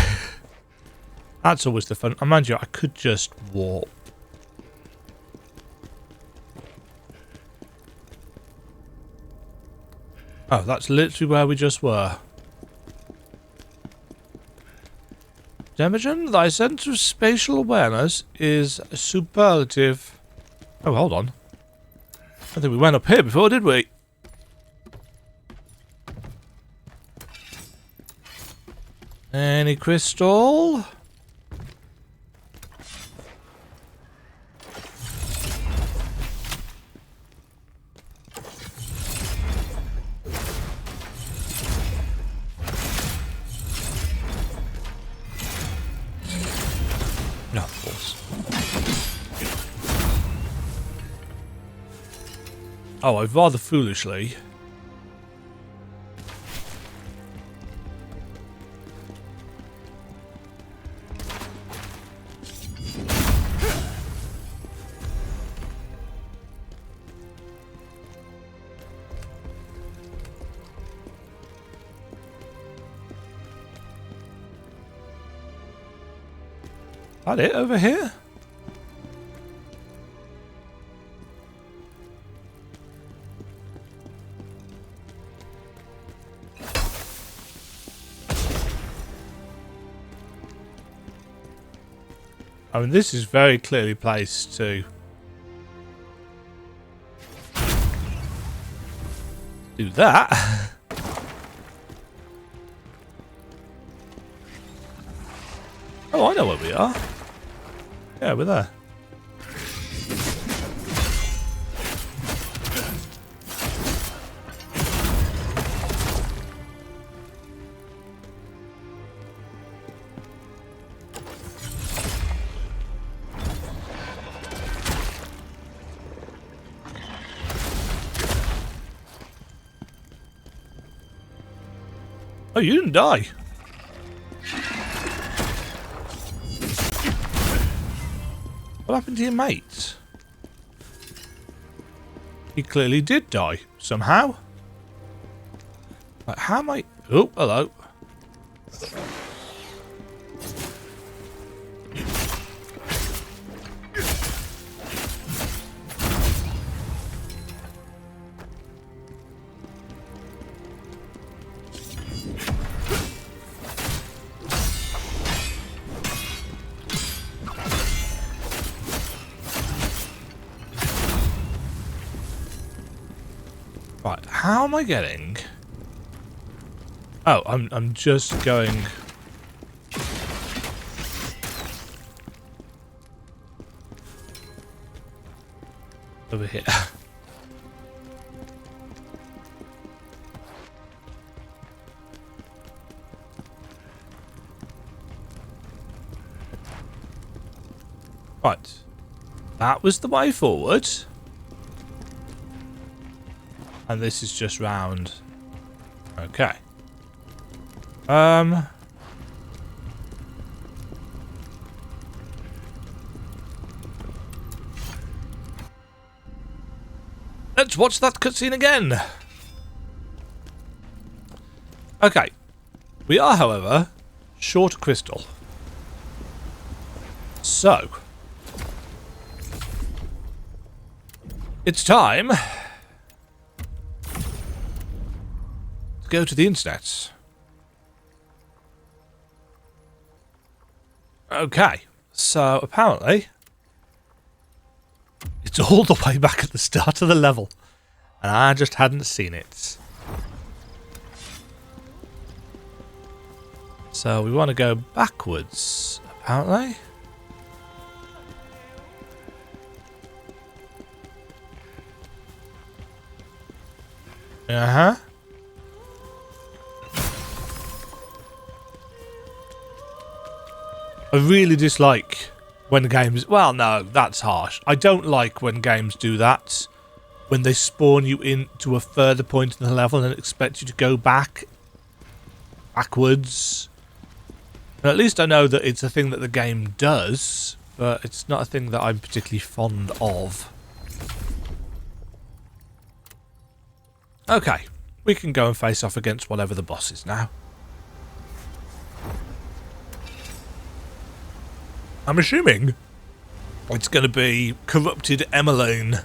That's always the fun. Mind you, I could just warp. Oh, that's literally where we just were. Demajen, thy sense of spatial awareness is superlative. Oh, hold on. I think we went up here before, did we? Any crystal? No, of course. Oh, I've rather foolishly. That it over here? I mean, this is very clearly placed to do that. Oh, I know where we are. Yeah, we're there. Oh, you didn't die. What happened to your mate? He clearly did die, somehow. Like, how am I... Oh, hello. Right, how am I getting... Oh, I'm just going... over here. Right. That was the way forward. And this is just round. Okay. Let's watch that cutscene again. Okay. We are, however, short of crystal. So, it's time to go to the internet. Okay, so apparently it's all the way back at the start of the level, and I just hadn't seen it. So we want to go backwards, apparently. Uh-huh. I really dislike when games... Well, no, that's harsh. I don't like when games do that. When they spawn you into a further point in the level and expect you to go backwards. And at least I know that it's a thing that the game does, but it's not a thing that I'm particularly fond of. Okay, we can go and face off against whatever the boss is now. I'm assuming it's going to be corrupted Emeline.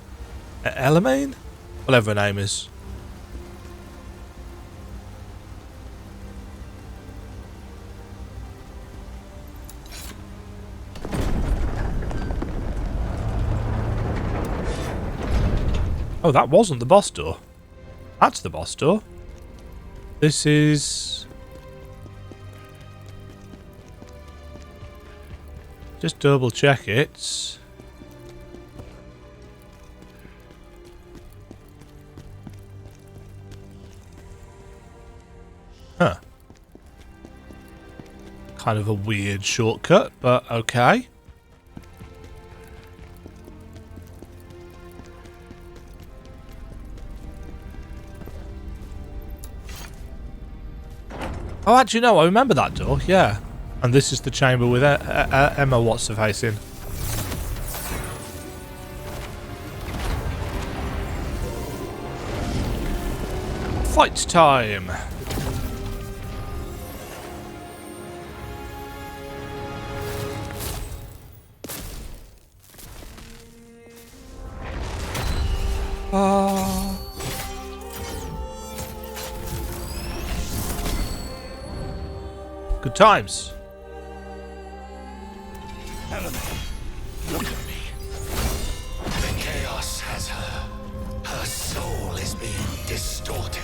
Elamine? Whatever her name is. Oh, that wasn't the boss door. That's the boss door. This is... Just double check it. Huh. Kind of a weird shortcut, but okay. Oh, actually, no, I remember that door, yeah. And this is the chamber with Emma What's-Her-Face in. Fight time! Good times. Look at me. The chaos has her. Her soul is being distorted.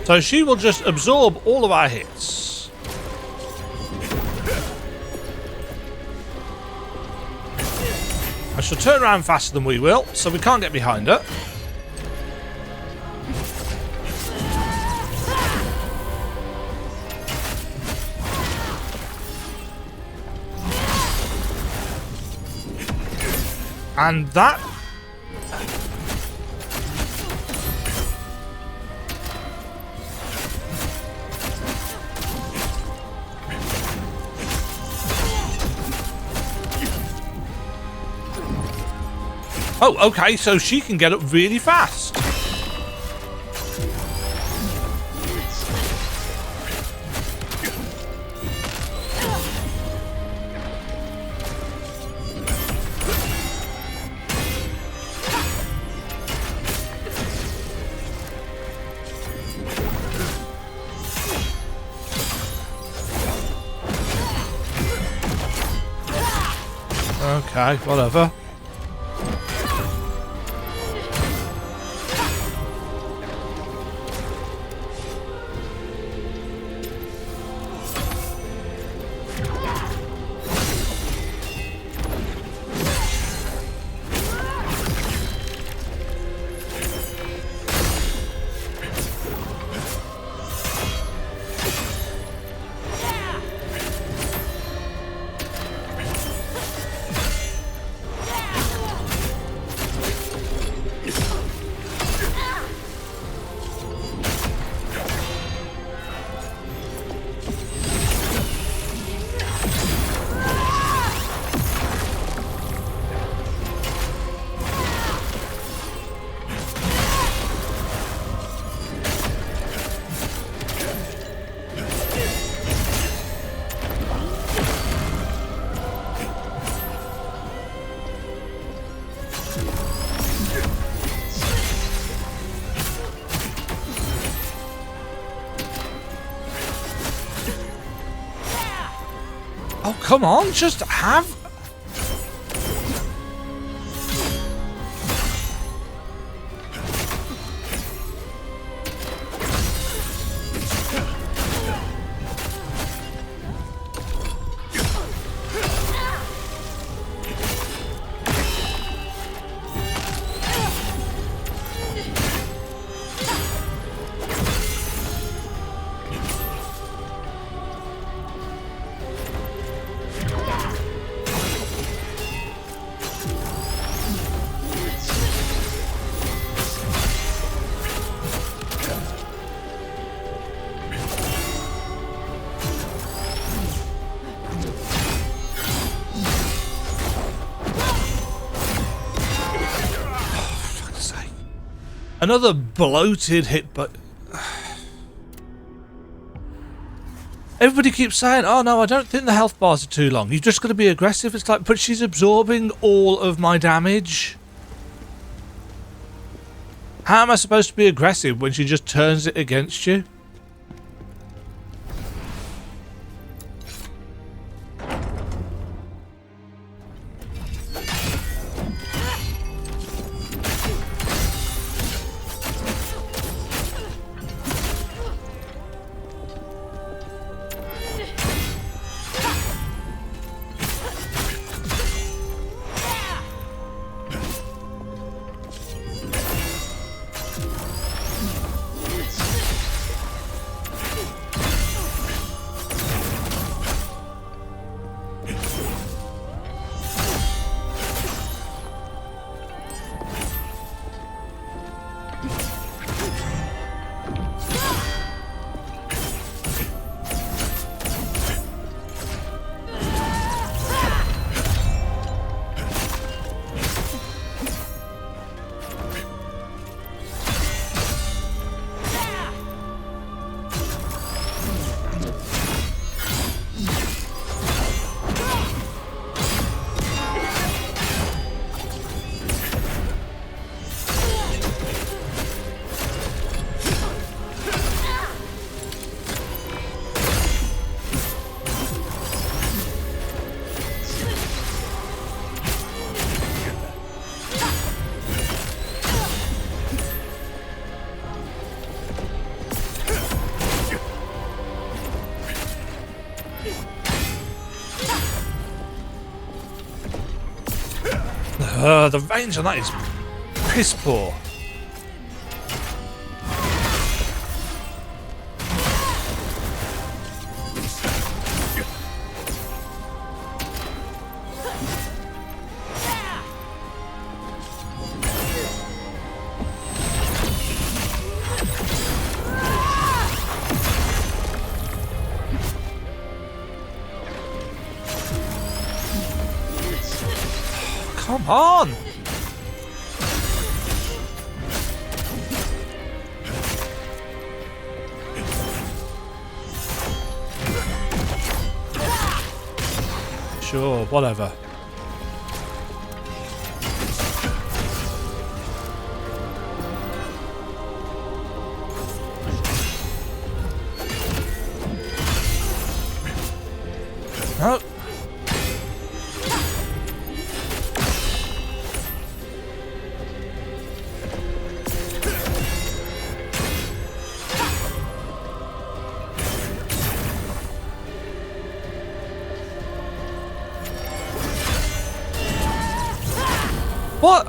So she will just absorb all of our hits. I shall turn around faster than we will, so we can't get behind her. And that... Oh, okay, so she can get up really fast. Okay, whatever. Oh, come on, just have... Another bloated hit, but everybody keeps saying, oh no, I don't think the health bars are too long. You've just got to be aggressive. It's like, but she's absorbing all of my damage. How am I supposed to be aggressive when she just turns it against you? The range on that is piss poor. Come on! Sure, whatever. Oh. What?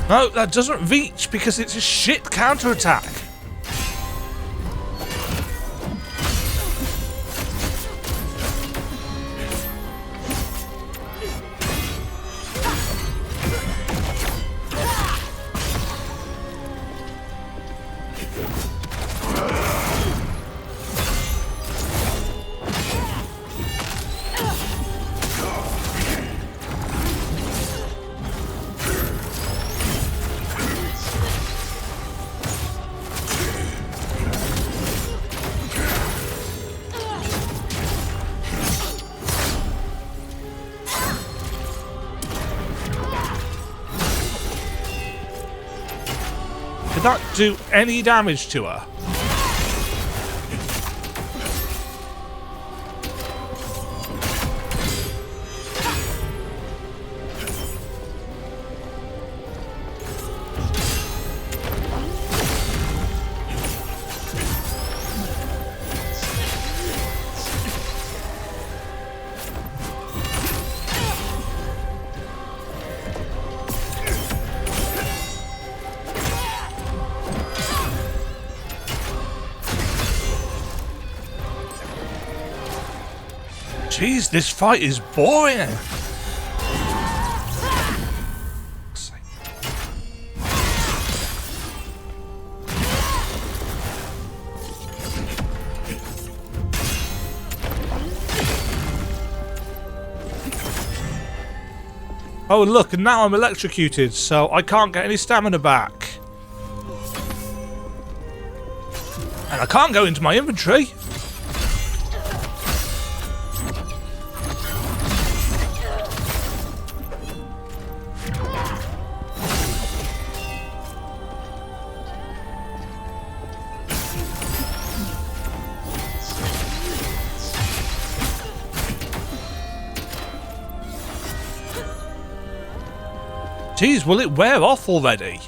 No, that doesn't reach because it's a shit counterattack. Did that do any damage to her? Jeez, this fight is boring. Oh look, and now I'm electrocuted, so I can't get any stamina back. And I can't go into my inventory. Jeez, will it wear off already?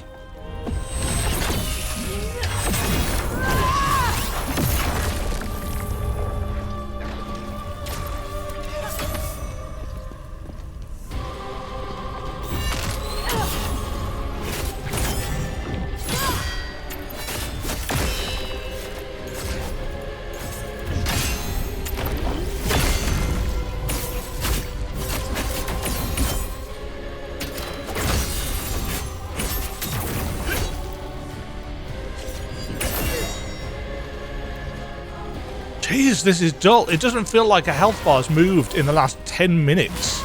Jeez, this is dull. It doesn't feel like a health bar's moved in the last 10 minutes.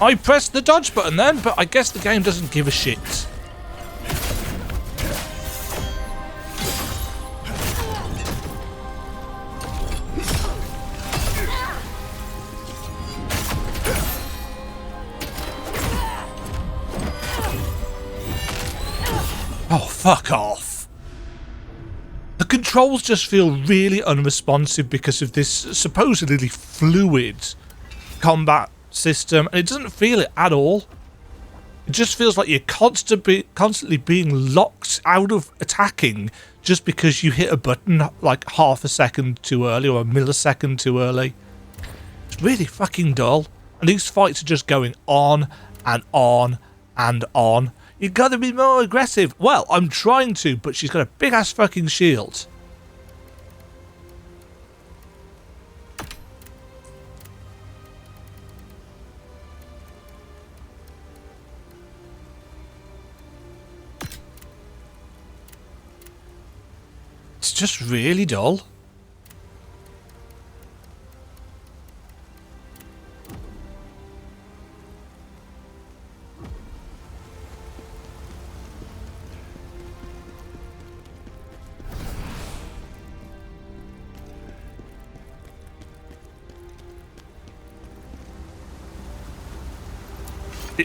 I pressed the dodge button then, but I guess the game doesn't give a shit. Oh, fuck off. The controls just feel really unresponsive because of this supposedly fluid combat system, and it doesn't feel it at all. It just feels like you're constantly being locked out of attacking just because you hit a button like half a second too early or a millisecond too early. It's really fucking dull, and these fights are just going on and on and on. You gotta be more aggressive. Well, I'm trying to, but she's got a big ass fucking shield. It's just really dull.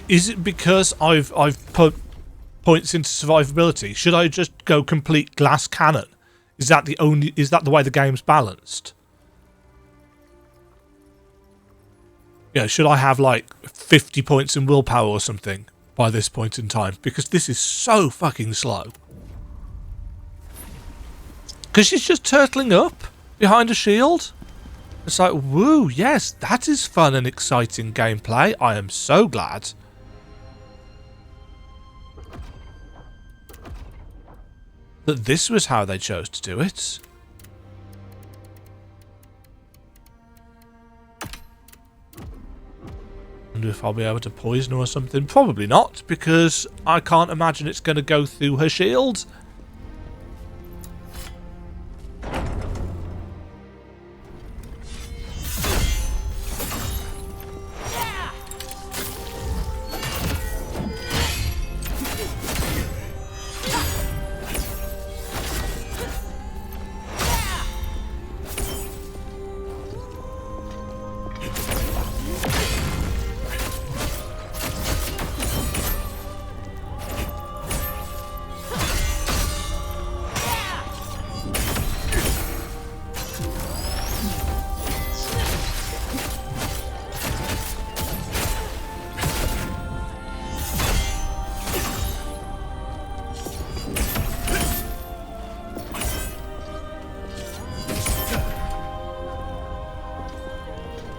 Is it because I've put points into survivability? Should I just go complete glass cannon? Is that the way the game's balanced? Yeah, should I have like 50 points in willpower or something by this point in time? Because this is so fucking slow. Because she's just turtling up behind a shield. It's like, woo, yes, that is fun and exciting gameplay. I am so glad. That this was how they chose to do it. Wonder if I'll be able to poison her or something. Probably not, because I can't imagine it's going to go through her shield.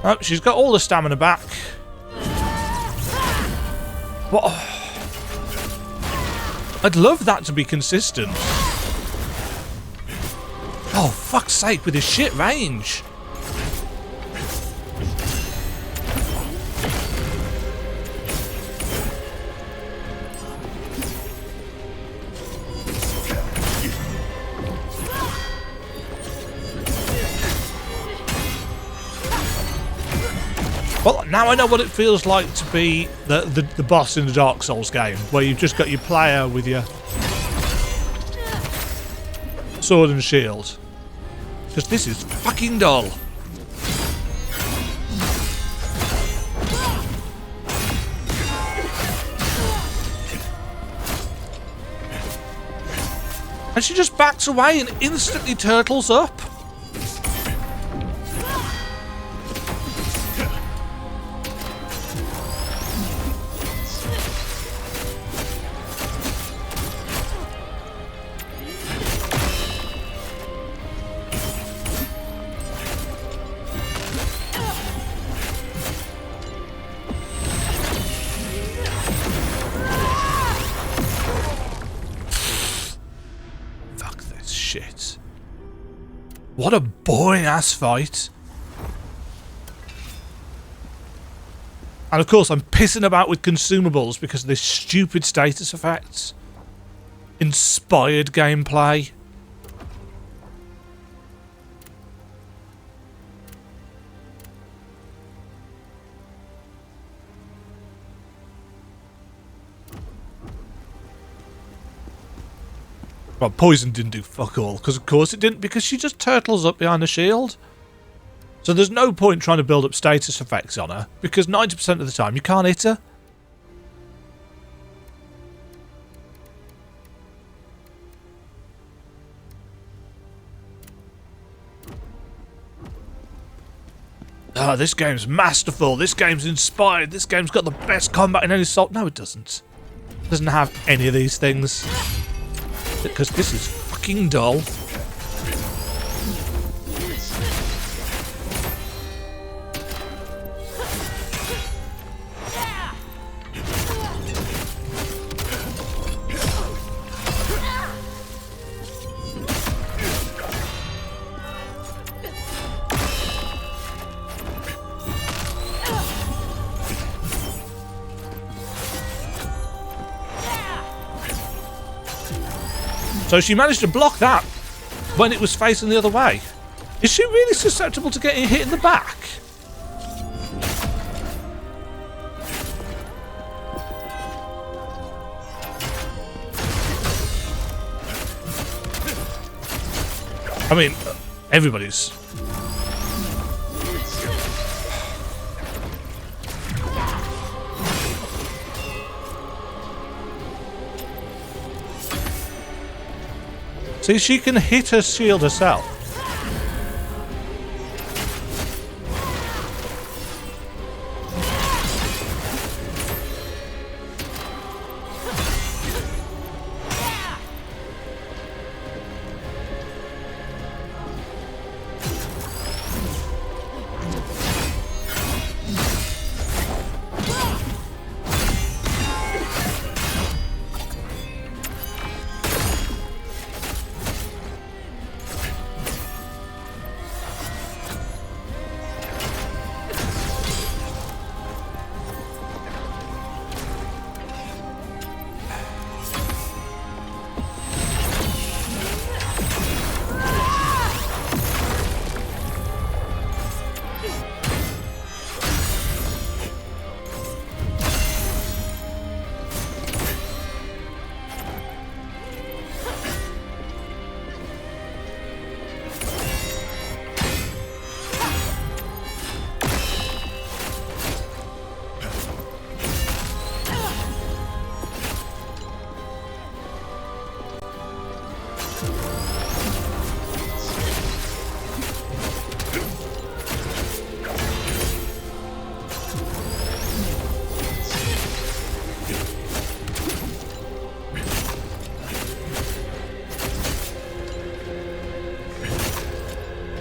Oh, she's got all the stamina back. What? I'd love that to be consistent. Oh, fuck's sake, with his shit range. Well, now I know what it feels like to be the boss in the Dark Souls game, where you've just got your player with your sword and shield. Because this is fucking dull. And she just backs away and instantly turtles up. What a boring ass fight. And of course I'm pissing about with consumables because of this stupid status effects. Inspired gameplay. Well, poison didn't do fuck all, because of course it didn't, because she just turtles up behind a shield. So there's no point trying to build up status effects on her, because 90% of the time you can't hit her. Ah, this game's masterful, this game's inspired, this game's got the best combat in any Souls. No, it doesn't. It doesn't have any of these things. Because this is fucking dull. So she managed to block that when it was facing the other way. Is she really susceptible to getting hit in the back? I mean, everybody's. See, she can hit her shield herself.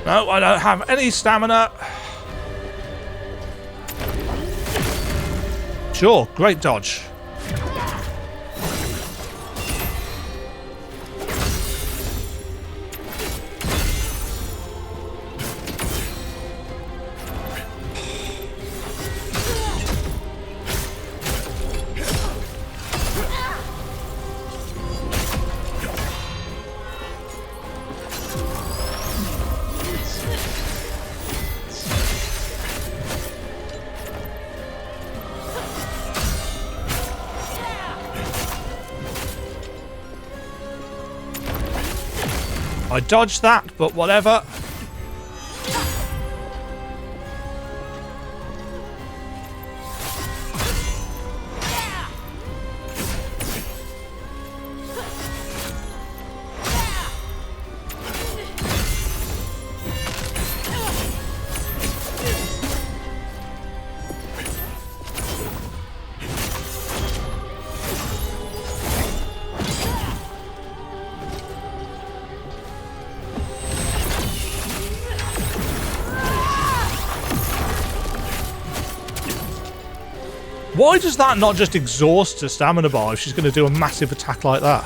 No, I don't have any stamina. Sure, great dodge. I dodged that, but whatever. Why does that not just exhaust her stamina bar if she's going to do a massive attack like that?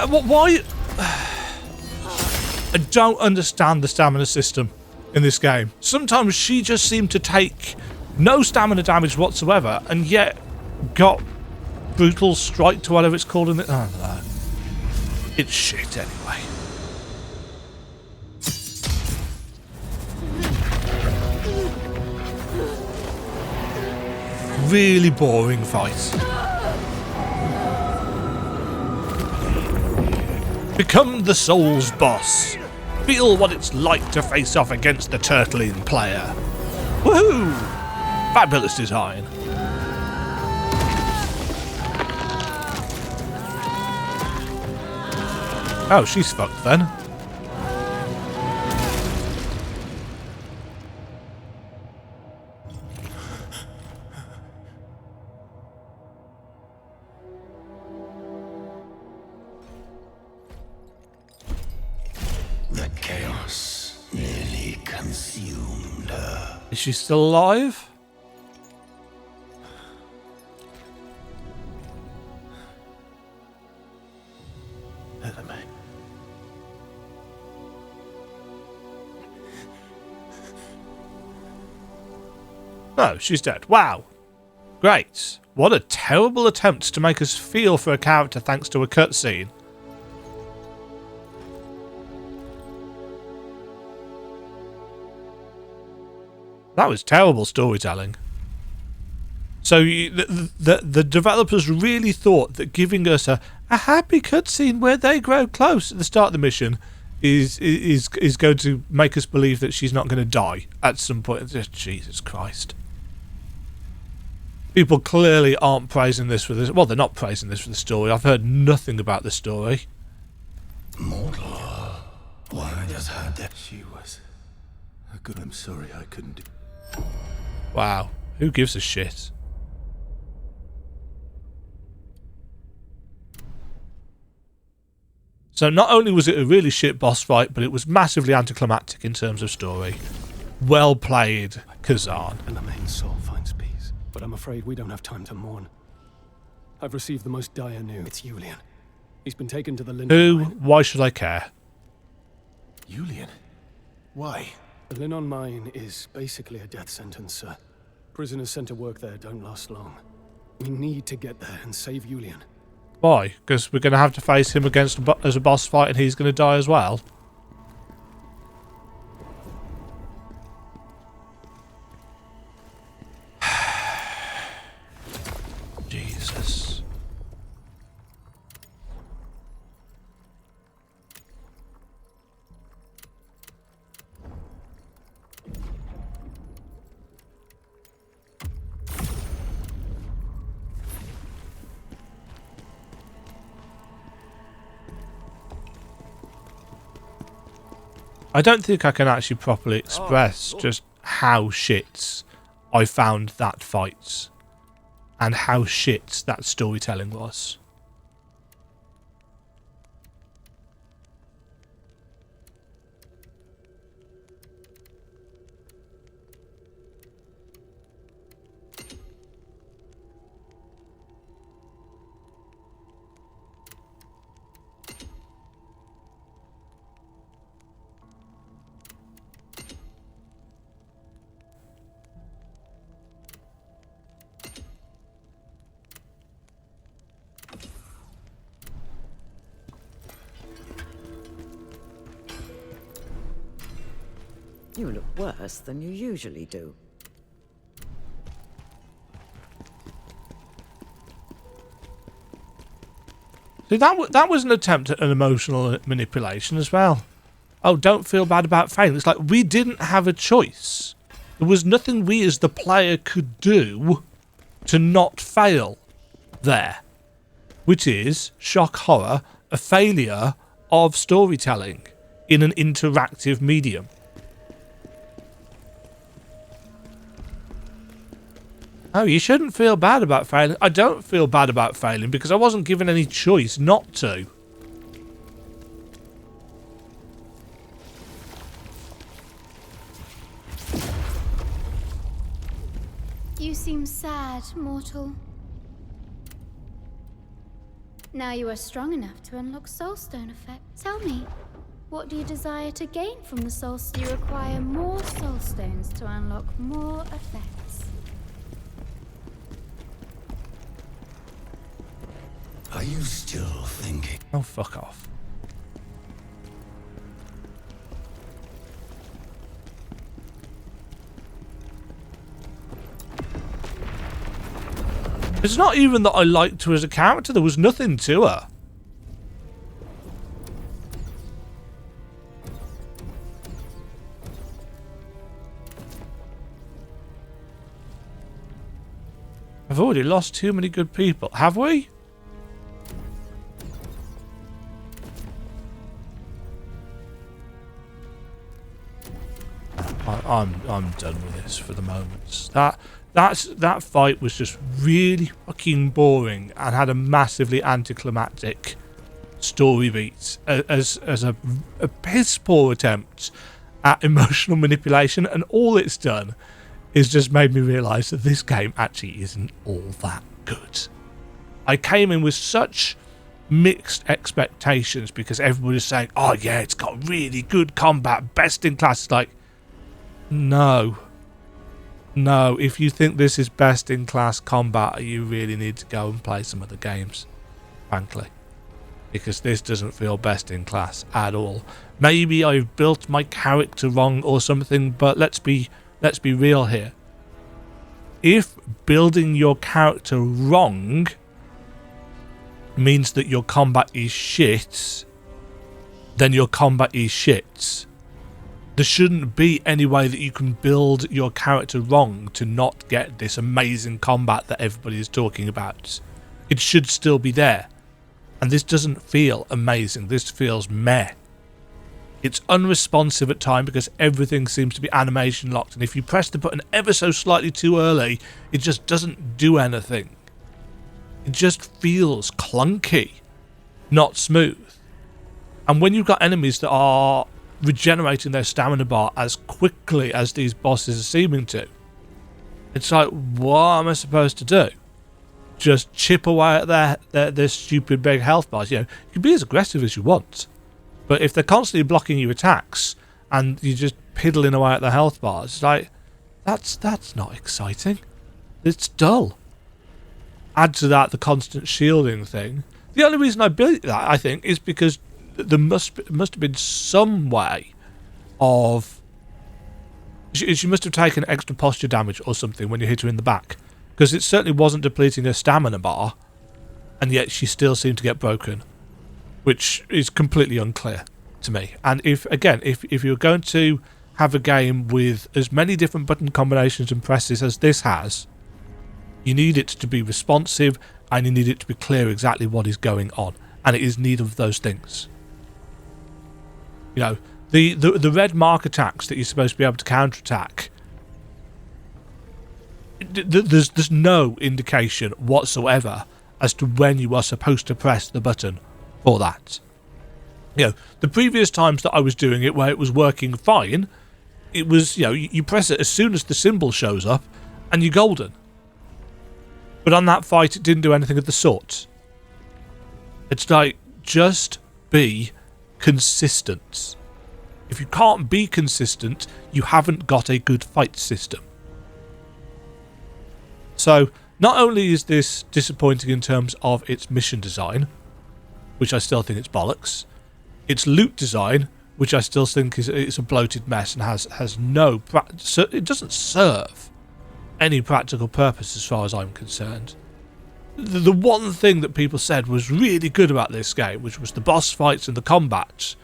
Why? I don't understand the stamina system in this game. Sometimes she just seemed to take no stamina damage whatsoever and yet got brutal strike to whatever it's called in the... Oh, no. It's shit anyway. Really boring fight. Become the Soul's boss. Feel what it's like to face off against the turtling player. Woohoo! Fabulous design. Oh, she's fucked then. Is she still alive? No, she's dead. Wow. Great. What a terrible attempt to make us feel for a character thanks to a cutscene. That was terrible storytelling. So the developers really thought that giving us a happy cutscene where they grow close at the start of the mission is going to make us believe that she's not going to die at some point. Jesus Christ. People clearly aren't praising this for this. Well, they're not praising this for the story. I've heard nothing about the story. Mortal. Why does her death? She was good. I'm sorry I couldn't do. Wow. Who gives a shit? So not only was it a really shit boss fight, but it was massively anticlimactic in terms of story. Well played, Khazan. And the main soul finds peace. But I'm afraid we don't have time to mourn. I've received the most dire news. It's Julian. He's been taken to the Linnon Who? mine. Why should I care? Julian? Why? The Linnon mine is basically a death sentence, sir. Prisoners sent to work there don't last long. We need to get there and save Julian. Why? Because we're going to have to face him as a boss fight and he's going to die as well? Jesus. I don't think I can actually properly express just how shit I found that fight and how shit that storytelling was. You look worse than you usually do. See, that was an attempt at an emotional manipulation as well. Oh, don't feel bad about failing. It's like we didn't have a choice. There was nothing we as the player could do to not fail there. Which is, shock horror, a failure of storytelling in an interactive medium. Oh, you shouldn't feel bad about failing. I don't feel bad about failing because I wasn't given any choice not to. You seem sad, mortal. Now you are strong enough to unlock Soulstone effect. Tell me, what do you desire to gain from the Soulstone? You require more Soulstones to unlock more effects. Are you still thinking? Oh, fuck off. It's not even that I liked her as a character. There was nothing to her. I've already lost too many good people. Have we? I'm done with this for the moment. That fight was just really fucking boring and had a massively anticlimactic story beat as a piss poor attempt at emotional manipulation, and all it's done it's just made me realise that this game actually isn't all that good. I came in with such mixed expectations because everybody's saying, oh yeah, it's got really good combat, best in class. It's like, no, if you think this is best in class combat, you really need to go and play some other games, frankly, because this doesn't feel best in class at all. Maybe I've built my character wrong or something, but let's be real here. If building your character wrong means that your combat is shit, then your combat is shit. There shouldn't be any way that you can build your character wrong to not get this amazing combat that everybody is talking about. It should still be there. And this doesn't feel amazing. This feels meh. It's unresponsive at times because everything seems to be animation locked, and if you press the button ever so slightly too early, it just doesn't do anything. It just feels clunky, not smooth. And when you've got enemies that are regenerating their stamina bar as quickly as these bosses are seeming to, it's like, what am I supposed to do? Just chip away at their stupid big health bars. You know, you can be as aggressive as you want, but if they're constantly blocking your attacks and you're just piddling away at the health bars, it's like, that's not exciting. It's dull. Add to that the constant shielding thing. The only reason I built that, I think, is because there must have been some way of... She must have taken extra posture damage or something when you hit her in the back, because it certainly wasn't depleting her stamina bar, and yet she still seemed to get broken, which is completely unclear to me. And if you're going to have a game with as many different button combinations and presses as this has, you need it to be responsive and you need it to be clear exactly what is going on, and it is neither of those things. You know, the red mark attacks that you're supposed to be able to counterattack, there's no indication whatsoever as to when you are supposed to press the button for that. You know, the previous times that I was doing it where it was working fine, it was, you know, you press it as soon as the symbol shows up and you're golden. But on that fight, it didn't do anything of the sort. It's like, just be consistent. If you can't be consistent, you haven't got a good fight system. So, not only is this disappointing in terms of its mission design, which I still think it's bollocks, its loot design, which I still think is a bloated mess and has no... it doesn't serve any practical purpose as far as I'm concerned. The one thing that people said was really good about this game, which was the boss fights and the combat,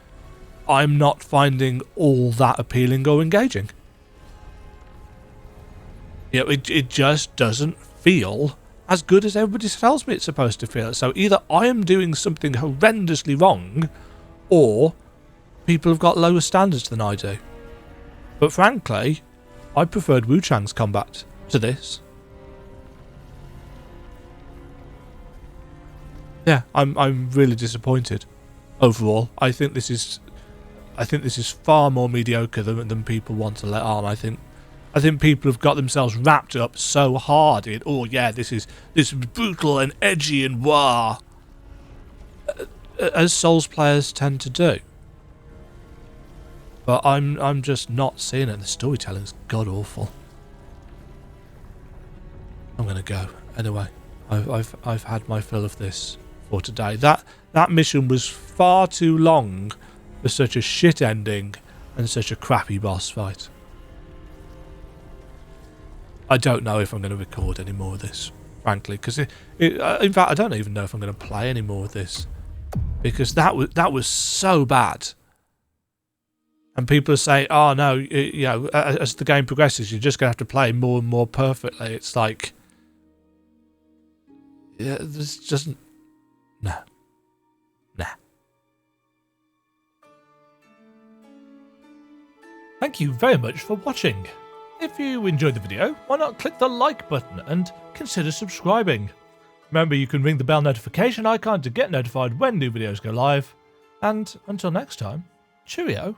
I'm not finding all that appealing or engaging. You know, it just doesn't feel as good as everybody tells me it's supposed to feel. So either I am doing something horrendously wrong, or people have got lower standards than I do. But frankly, I preferred Wu Chang's combat to this. Yeah, I'm really disappointed overall. I think this is far more mediocre than people want to let on. I think people have got themselves wrapped up so hard in, oh yeah, this is brutal and edgy and wah, as Souls players tend to do. But I'm just not seeing it. The storytelling's god awful. I'm gonna go anyway. I've had my fill of this for today. That mission was far too long for such a shit ending and such a crappy boss fight. I don't know if I'm going to record any more of this, frankly, because in fact I don't even know if I'm going to play any more of this, because that was so bad. And people are saying, "Oh no, you know, as the game progresses, you're just going to have to play more and more perfectly." It's like, yeah, this doesn't. Nah. Thank you very much for watching. If you enjoyed the video, why not click the like button and consider subscribing. Remember, you can ring the bell notification icon to get notified when new videos go live. And until next time, cheerio.